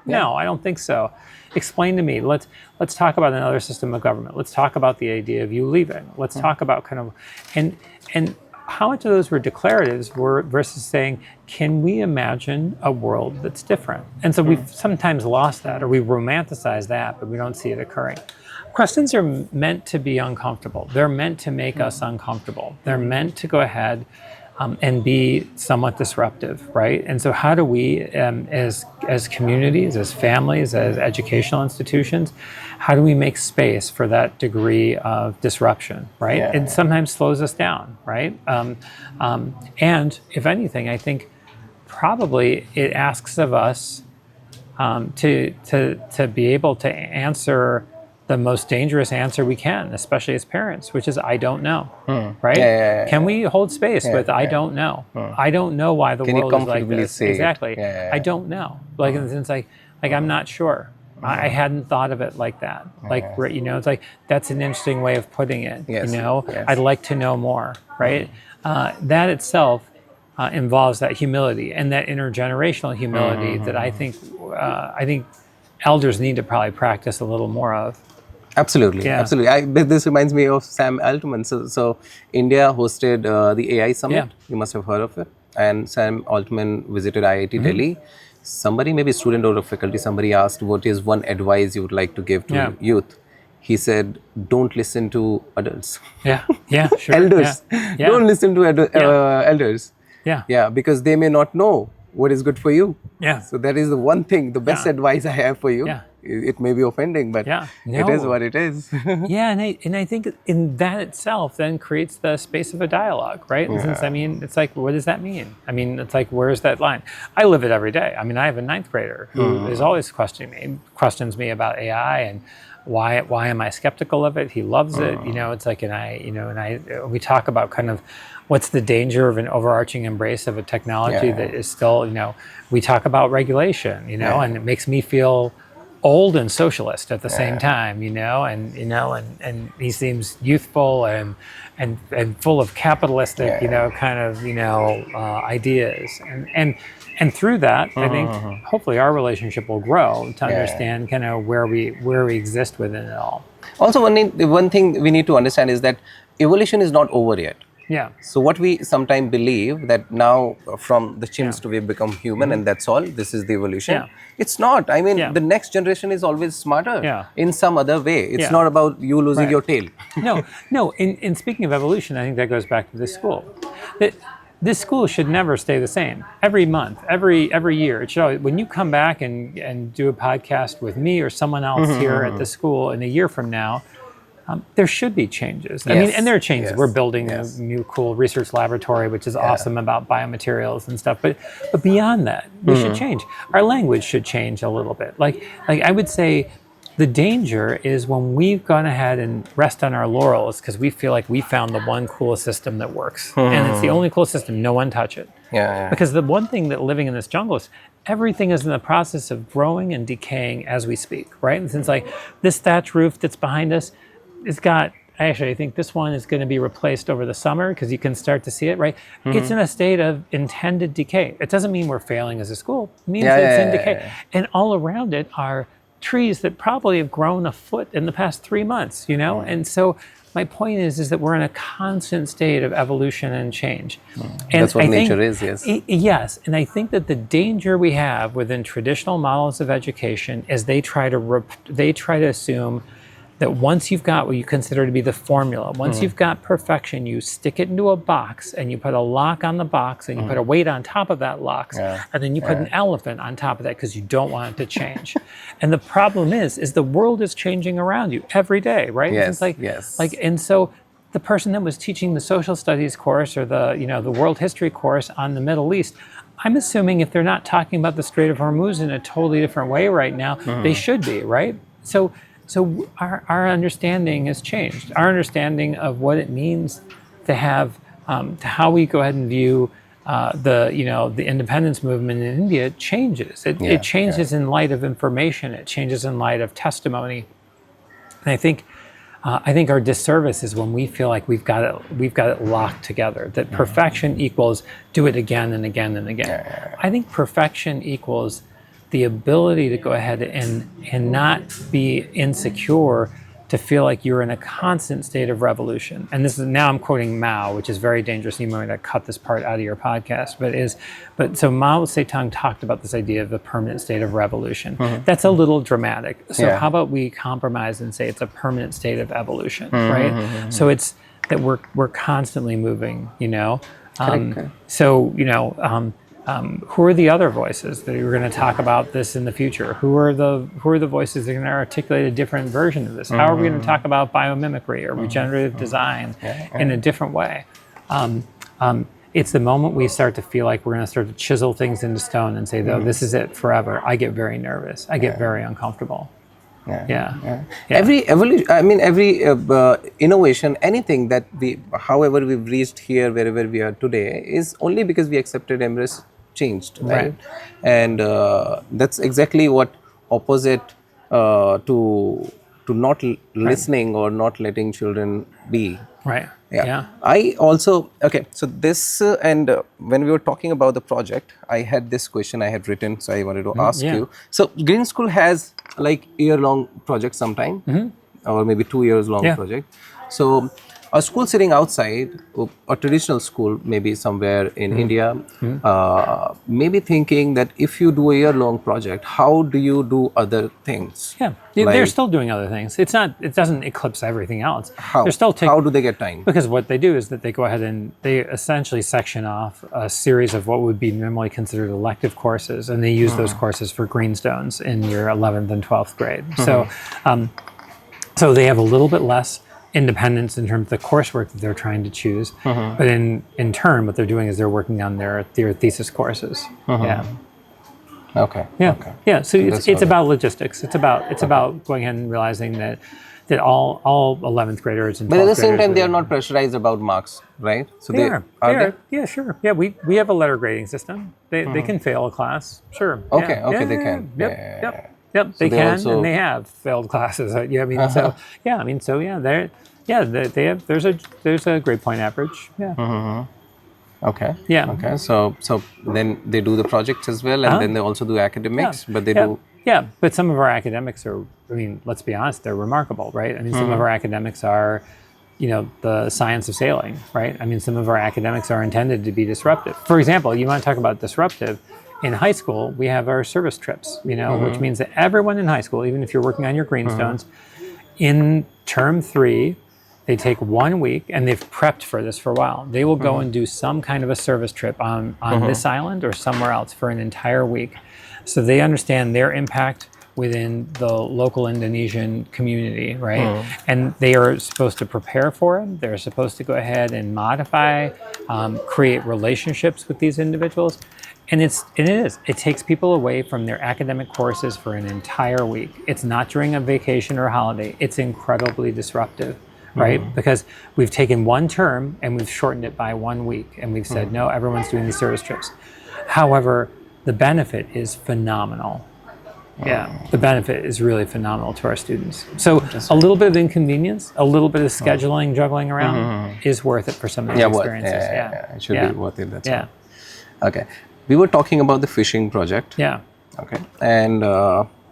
No, I don't think so. Explain to me. Let's talk about another system of government. Let's talk about the idea of you leaving. Let's talk about kind of and how much of those were declaratives versus saying, can we imagine a world that's different? And so we've sometimes lost that, or we romanticize that, but we don't see it occurring. Questions are meant to be uncomfortable. They're meant to make us uncomfortable. They're meant to go ahead and be somewhat disruptive, right? And so how do we, as communities, as families, as educational institutions, how do we make space for that degree of disruption, right? Yeah. It sometimes slows us down, right? And if anything, I think probably it asks of us to be able to answer the most dangerous answer we can, especially as parents, which is, I don't know, right? Can we hold space with, I don't know. I don't know why the world is like this. Exactly. I don't know. Like, in the sense, like I'm not sure. I hadn't thought of it like that. Like, it's like, that's an interesting way of putting it, I'd like to know more, right? That itself involves that humility and that intergenerational humility that I think elders need to probably practice a little more of. Absolutely, absolutely. This reminds me of Sam Altman. So India hosted the AI Summit. Yeah. You must have heard of it. And Sam Altman visited IIT Delhi. Somebody, maybe student or a faculty, somebody asked, what is one advice you would like to give to youth? he said, don't listen to adults. Yeah, sure. Elders. Yeah. Don't listen to elders. Yeah. Because they may not know what is good for you. Yeah. So that is the one thing, the best advice I have for you. Yeah. It may be offending, but it is what it is. Yeah, and I think in that itself then creates the space of a dialogue, right? And since, I mean, it's like, what does that mean? I mean, it's like, where's that line? I live it every day. I mean, I have a 9th grader who is always questions me about AI and why am I skeptical of it? He loves it. You know, it's like, we talk about kind of what's the danger of an overarching embrace of a technology that is still, we talk about regulation, and it makes me feel old and socialist at the same time, and he seems youthful and full of capitalistic, ideas, and through that, I think hopefully our relationship will grow to understand kind of where we exist within it all. Also, one thing we need to understand is that evolution is not over yet. Yeah. So what we sometimes believe that now from the chimps to we've become human and that's all, this is the evolution. Yeah. It's not. I mean, the next generation is always smarter in some other way. It's not about you losing your tail. No. In speaking of evolution, I think that goes back to this school. This school should never stay the same. Every month, every year, it should always, when you come back and do a podcast with me or someone else here at the school in a year from now, there should be changes. I mean, and there are changes. We're building a new cool research laboratory, which is awesome about biomaterials and stuff. But beyond that, we should change. Our language should change a little bit. Like I would say, the danger is when we've gone ahead and rest on our laurels because we feel like we found the one cool system that works, and it's the only cool system. No one touch it. Because the one thing that living in this jungle is everything is in the process of growing and decaying as we speak, right? And since like this thatch roof that's behind us, it's got, actually, I think this one is going to be replaced over the summer because you can start to see it, right? It's in a state of intended decay. It doesn't mean we're failing as a school. It means that it's in decay. And all around it are trees that probably have grown a foot in the past 3 months, And so my point is that we're in a constant state of evolution and change. And that's what nature is, yes. Yes, and I think that the danger we have within traditional models of education is they try to assume that once you've got what you consider to be the formula, once you've got perfection, you stick it into a box and you put a lock on the box and you put a weight on top of that lock, and then you put an elephant on top of that because you don't want it to change. And the problem is the world is changing around you every day, right? Yes, and so the person that was teaching the social studies course or the world history course on the Middle East, I'm assuming if they're not talking about the Strait of Hormuz in a totally different way right now, they should be, right? So our understanding has changed. Our understanding of what it means to have, to how we go ahead and view the independence movement in India changes. It changes in light of information. It changes in light of testimony. And I think our disservice is when we feel like we've got it locked together. That perfection equals do it again and again and again. I think perfection equals the ability to go ahead and not be insecure, to feel like you're in a constant state of revolution. And this is, now I'm quoting Mao, which is very dangerous. You might want to cut this part out of your podcast, but so Mao Zedong talked about this idea of the permanent state of revolution. That's a little dramatic. So how about we compromise and say it's a permanent state of evolution, right? So it's that we're constantly moving, who are the other voices that are going to talk about this in the future? Who are the voices that are going to articulate a different version of this? How are we going to talk about biomimicry or regenerative design in a different way? It's the moment we start to feel like we're going to start to chisel things into stone and say, "Though this is it forever." I get very nervous. I get very uncomfortable. Every evolution, every innovation, anything that however we've reached here, wherever we are today, is only because we accepted, embraced, changed, right? And that's exactly what opposite to not listening or not letting children be. Right. I also, so this, and when we were talking about the project, I had this question I had written, so I wanted to ask you. So Green School has like year-long project sometime, or maybe 2 years long project. So a school sitting outside, a traditional school, maybe somewhere in India, maybe thinking that if you do a year-long project, how do you do other things? Yeah, they're still doing other things. It doesn't eclipse everything else. How? They're still How do they get time? Because what they do is that they go ahead and they essentially section off a series of what would be normally considered elective courses, and they use those courses for Greenstones in your 11th and 12th grade. So they have a little bit less independence in terms of the coursework that they're trying to choose, but in turn, what they're doing is they're working on their thesis courses. Yeah. Okay. Yeah. Okay. Yeah. So it's about logistics. It's about going ahead and realizing that all 11th graders and 12th but at the same time, they are are not pressurized about marks, right? So they are. Yeah, sure. Yeah, we have a letter grading system. They can fail a class. Sure. Okay. Yeah. Okay. Yeah, they yeah, can. yeah. Yep. They can, and they have failed classes. Yeah. I mean, so yeah. I mean, so yeah. They have. There's a grade point average. Yeah. Okay. Yeah. Okay. So then they do the projects as well, and then they also do academics, but they do. Yeah, but some of our academics are, I mean, let's be honest, they're remarkable, right? I mean, some of our academics are, the science of sailing, right? I mean, some of our academics are intended to be disruptive. For example, you want to talk about disruptive. In high school, we have our service trips, which means that everyone in high school, even if you're working on your Greenstones, in term 3, they take 1 week, and they've prepped for this for a while. They will go and do some kind of a service trip on this island or somewhere else for an entire week. So they understand their impact within the local Indonesian community, right? And they are supposed to prepare for it. They're supposed to go ahead and modify, create relationships with these individuals. And it takes people away from their academic courses for an entire week. It's not during a vacation or a holiday. It's incredibly disruptive, right? Because we've taken one term and we've shortened it by 1 week. And we've said, no, everyone's doing these service trips. However, the benefit is phenomenal. Yeah, the benefit is really phenomenal to our students. So a little bit of inconvenience, a little bit of scheduling, juggling around is worth it for some of these experiences. Yeah, it should be worth it. That's yeah. All. Okay. We were talking about the fishing project. Yeah. Okay. And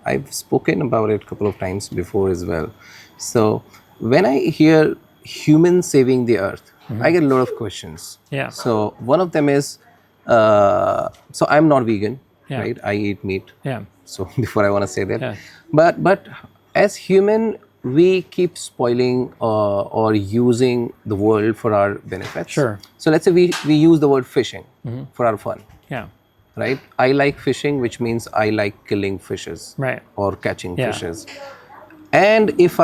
I've spoken about it a couple of times before as well. So when I hear humans saving the earth, I get a lot of questions. Yeah. So one of them is, so I'm not vegan, right? I eat meat. Yeah. So before I want to say that, but as human, we keep spoiling or using the world for our benefits. Sure. So let's say we use the word fishing for our fun. Yeah. Right. I like fishing, which means I like killing fishes. Right. Or catching fishes. And if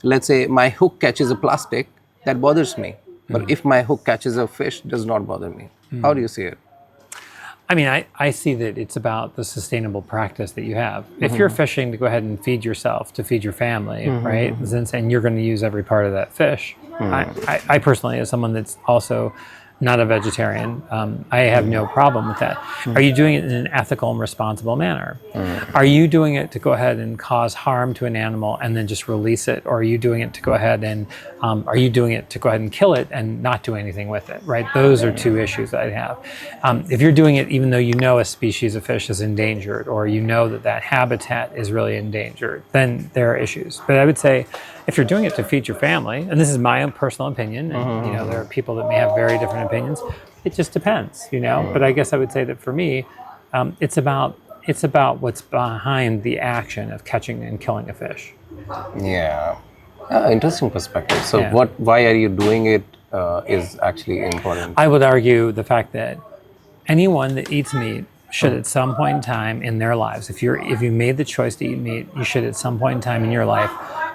let's say my hook catches a plastic, that bothers me. But if my hook catches a fish, it does not bother me. How do you see it? I mean, I see that it's about the sustainable practice that you have. If you're fishing to go ahead and feed yourself, to feed your family, right? And you're going to use every part of that fish. I personally, as someone that's also not a vegetarian, I have no problem with that. Are you doing it in an ethical and responsible manner? Are you doing it to go ahead and cause harm to an animal and then just release it? Or are you doing it to go ahead and kill it and not do anything with it, right? Those are two issues that I have. If you're doing it even though you know a species of fish is endangered, or you know that habitat is really endangered, then there are issues. But I would say, if you're doing it to feed your family, and this is my own personal opinion, and there are people that may have very different opinions, it just depends, But I guess I would say that for me, it's about what's behind the action of catching and killing a fish. Yeah. Interesting perspective. So why are you doing it is actually important. I would argue the fact that anyone that eats meat should at some point in time in their lives, if you made the choice to eat meat, you should at some point in time in your life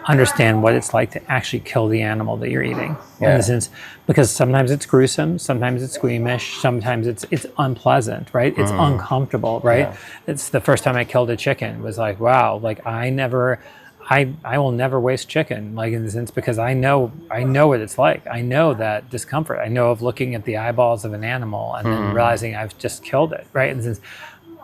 understand what it's like to actually kill the animal that you're eating. In the sense, because sometimes it's gruesome, sometimes it's squeamish, sometimes it's unpleasant, right? It's uncomfortable, right? It's the first time I killed a chicken was like, wow, like I will never waste chicken, like in the sense, because I know what it's like. I know that discomfort. I know of looking at the eyeballs of an animal and then realizing I've just killed it, right? In the sense,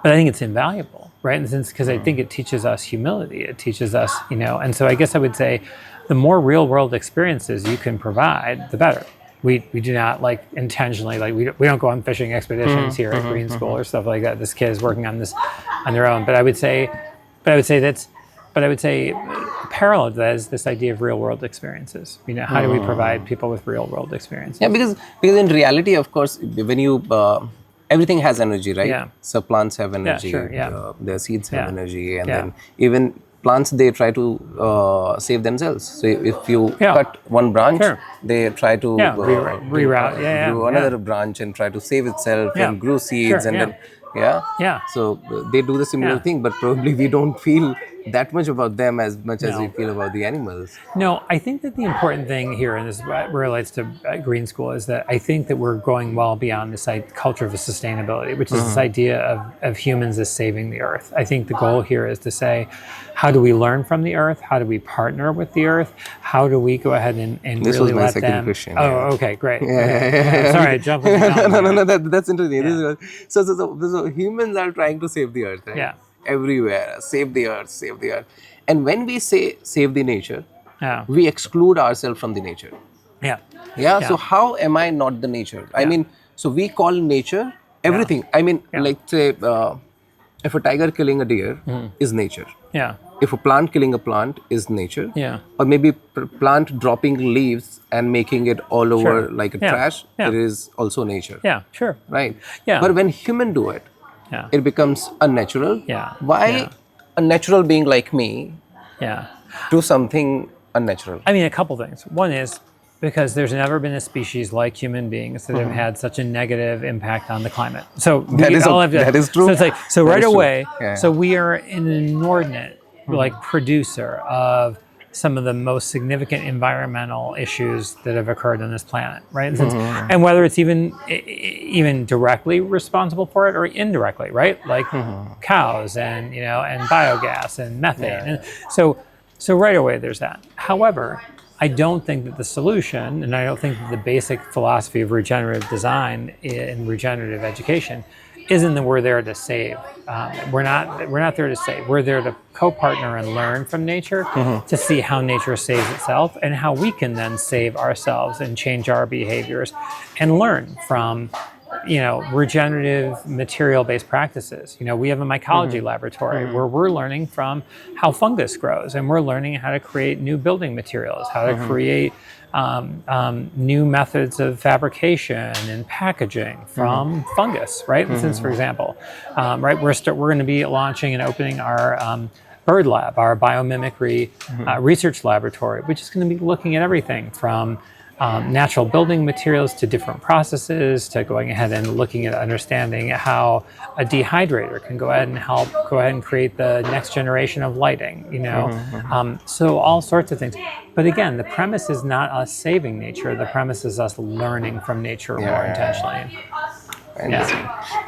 but I think it's invaluable, right? In the sense, because I think it teaches us humility. It teaches us, and so I guess I would say the more real world experiences you can provide, the better. We do not like intentionally, like we don't go on fishing expeditions here at Green School or stuff like that. This kid is working on this on their own. But I would say parallel to that is this idea of real world experiences. How do we provide people with real world experiences? Yeah, because in reality, of course, when you everything has energy, right? Yeah. So plants have energy, Yeah, sure, yeah. Their seeds have energy, and Yeah. then even plants, they try to save themselves. So if you cut one branch, Sure. they try to reroute, grow another branch and try to save itself and grow seeds, Sure, and then so they do the similar thing, but probably we don't feel that much about them as much as we feel about the animals. No, I think that the important thing here, and this relates to Green School, is that I think that we're going well beyond this culture of sustainability, which is this idea of humans as saving the earth. I think the goal here is to say, how do we learn from the earth? How do we partner with the earth? How do we go ahead and this really was my let second them... question. Oh, okay, great. Sorry, I jumped in the No, that's interesting. Yeah. So humans are trying to save the earth, right? Yeah. Everywhere, save the earth. And when we say save the nature, we exclude ourselves from the nature. Yeah. So how am I not the nature? I mean, so we call nature everything. I mean, like say, if a tiger killing a deer is nature. Yeah. If a plant killing a plant is nature. Yeah. Or maybe plant dropping leaves and making it all over like a trash, it is also nature. Yeah, sure. Right. Yeah. But when human do it, it becomes unnatural. Yeah. Why a natural being like me do something unnatural? I mean, a couple things. One is because there's never been a species like human beings that have had such a negative impact on the climate. So that is true. So it's like, so That right is true. away, Yeah. so we are an inordinate producer of some of the most significant environmental issues that have occurred on this planet, right? And whether it's even directly responsible for it or indirectly, right? Like cows and and biogas and methane. And so right away there's that. However, I don't think that the solution, and I don't think that the basic philosophy of regenerative design and regenerative education isn't that we're there to save. We're not there to save. We're there to co-partner and learn from nature to see how nature saves itself and how we can then save ourselves and change our behaviors and learn from regenerative material-based practices. We have a mycology laboratory where we're learning from how fungus grows, and we're learning how to create new building materials, how to create new methods of fabrication and packaging from fungus, right? Since, for example, we're going to be launching and opening our bird lab, our biomimicry research laboratory, which is going to be looking at everything from natural building materials to different processes to going ahead and looking at understanding how a dehydrator can go ahead and create the next generation of lighting, so all sorts of things. But again, the premise is not us saving nature. The premise is us learning from nature more intentionally.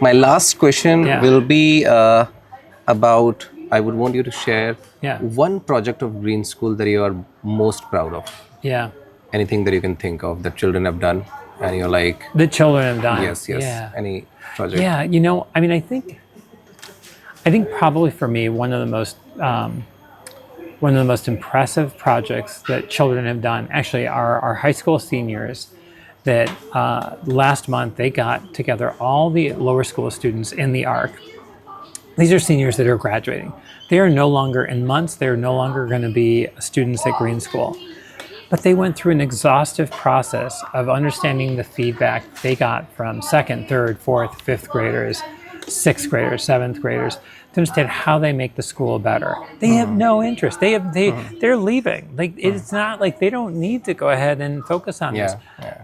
My last question will be about, I would want you to share one project of Green School that you are most proud of. Yeah. Anything that you can think of that children have done and you're like... The children have done. Yes. Yeah. Any project? Yeah, I mean, I think probably for me, one of the most impressive projects that children have done actually are our high school seniors that last month they got together all the lower school students in the ARC. These are seniors that are graduating. They are no longer, in months, they're no longer going to be students at Green School. But they went through an exhaustive process of understanding the feedback they got from second, third, fourth, fifth graders, sixth graders, seventh graders, to understand how they make the school better. They have no interest. They're leaving. Like it's not like they don't need to go ahead and focus on this.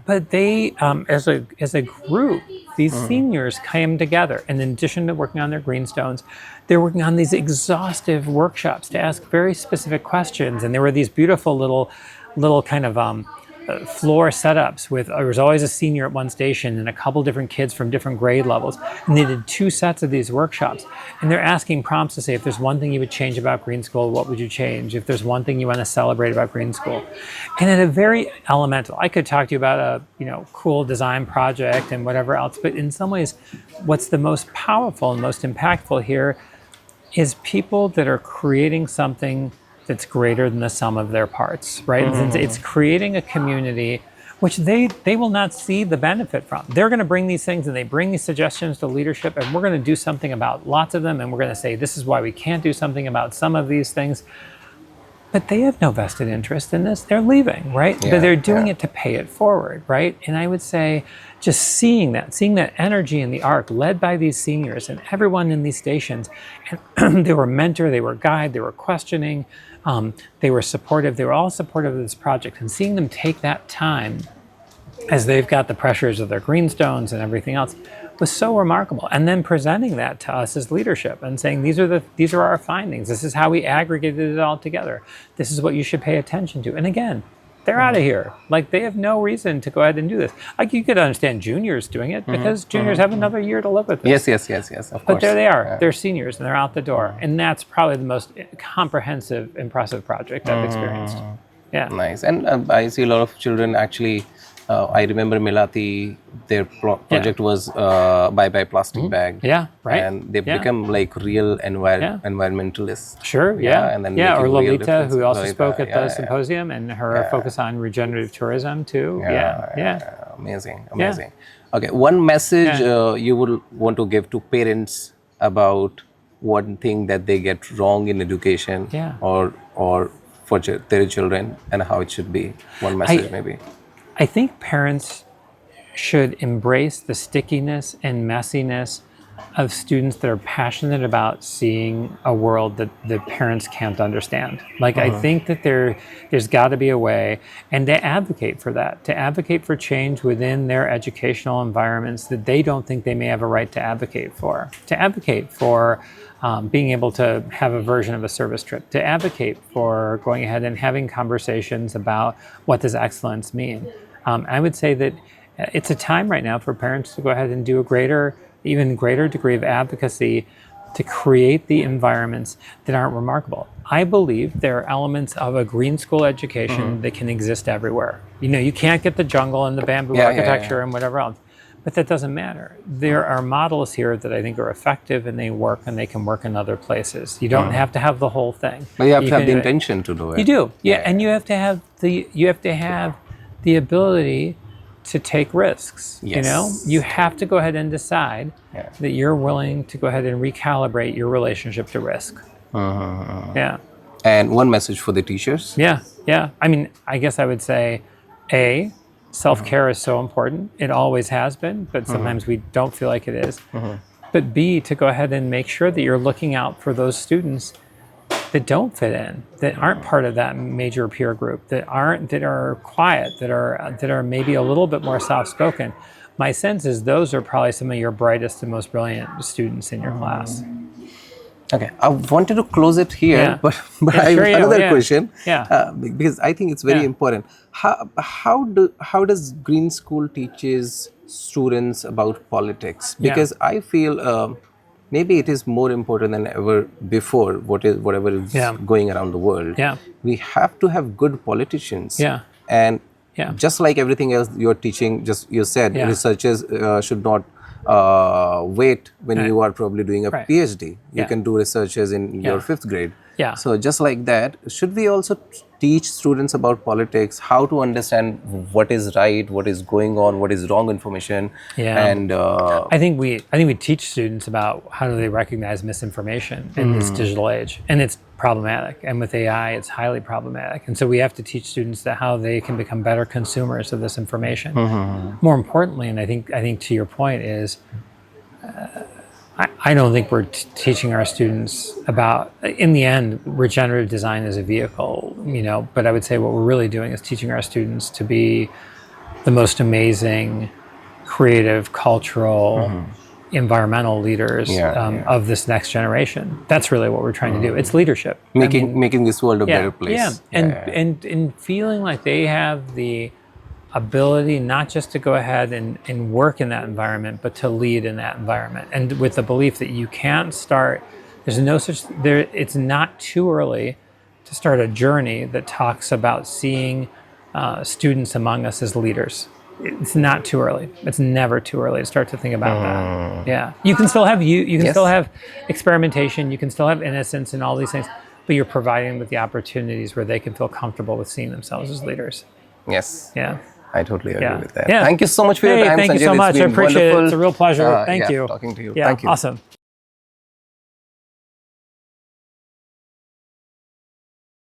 But they, as a group, these seniors came together, and in addition to working on their greenstones, they're working on these exhaustive workshops to ask very specific questions. And there were these beautiful little kind of floor setups with, there was always a senior at one station and a couple different kids from different grade levels. And they did 2 sets of these workshops. And they're asking prompts to say, if there's one thing you would change about Green School, what would you change? If there's one thing you want to celebrate about Green School. And at a very elemental, I could talk to you about a cool design project and whatever else, but in some ways, what's the most powerful and most impactful here is people that are creating something that's greater than the sum of their parts, right? It's creating a community which they will not see the benefit from. They're going to bring these things and they bring these suggestions to leadership, and we're going to do something about lots of them, and we're going to say this is why we can't do something about some of these things. But they have no vested interest in this. They're leaving, right? But they're doing it to pay it forward, right? And I would say just seeing that energy in the arc led by these seniors and everyone in these stations, and they were mentor, they were guide, they were questioning, they were supportive, they were all supportive of this project, and seeing them take that time as they've got the pressures of their greenstones and everything else was so remarkable. And then presenting that to us as leadership and saying, these are our findings. This is how we aggregated it all together. This is what you should pay attention to. And again, they're out of here. Like, they have no reason to go ahead and do this. Like, you could understand juniors doing it because juniors have another year to live with this. Yes, of course. But there they are. They're seniors and they're out the door. And that's probably the most comprehensive, impressive project I've experienced. Yeah. Nice. And I see a lot of children actually. I remember Melati, their project was bye-bye plastic bag. Yeah, right. And they've become like real environmentalists. Or Lolita, who also spoke at the symposium, and her focus on regenerative tourism too. Amazing. Okay, one message you would want to give to parents about one thing that they get wrong in education or for their children and how it should be. One message maybe. I think parents should embrace the stickiness and messiness of students that are passionate about seeing a world that the parents can't understand. Like, I think that there's got to be a way, and to advocate for that, to advocate for change within their educational environments that they don't think they may have a right to advocate for being able to have a version of a service trip, to advocate for going ahead and having conversations about what does excellence mean. I would say that it's a time right now for parents to go ahead and do even greater degree of advocacy to create the environments that aren't remarkable. I believe there are elements of a green school education that can exist everywhere. You can't get the jungle and the bamboo architecture and whatever else, but that doesn't matter. There are models here that I think are effective, and they work, and they can work in other places. You don't have to have the whole thing. But you have to have the intention to do it. You do, and you have to have the ability to take risks. You have to go ahead and decide that you're willing to go ahead and recalibrate your relationship to risk. And one message for the teachers. I mean, I guess I would say, self-care is so important. It always has been, but sometimes we don't feel like it is. But B, to go ahead and make sure that you're looking out for those students that don't fit in, that aren't part of that major peer group, that are quiet, that are maybe a little bit more soft-spoken. My sense is those are probably some of your brightest and most brilliant students in your class. Okay, I wanted to close it here, but I have another question. Because I think it's very important. How does Green School teaches students about politics? Because I feel maybe it is more important than ever before. Whatever is going around the world, we have to have good politicians. And just like everything else you're teaching, just you said researchers should not wait when you are probably doing a PhD. You can do researches in your 5th grade. So just like that, should we also teach students about politics, how to understand what is right, what is going on, what is wrong information? And I think we teach students about how do they recognize misinformation in this digital age, and it's problematic. And with AI, it's highly problematic. And so we have to teach students that how they can become better consumers of this information. More importantly, and I think to your point is, I don't think we're teaching our students about, in the end, regenerative design is a vehicle, but I would say what we're really doing is teaching our students to be the most amazing, creative, cultural, environmental leaders of this next generation. That's really what we're trying to do. It's leadership. Making this world a better place. And feeling like they have the ability not just to go ahead and work in that environment, but to lead in that environment. And with the belief that you can't start, it's not too early to start a journey that talks about seeing students among us as leaders. It's not too early. It's never too early to start to think about that. You can still have you can still have experimentation, you can still have innocence and all these things, but you're providing them with the opportunities where they can feel comfortable with seeing themselves as leaders. I totally agree with that. Thank you so much for your time, Thank you so much. I appreciate it. It's a real pleasure. Thank you. Talking to you. Thank you. Awesome.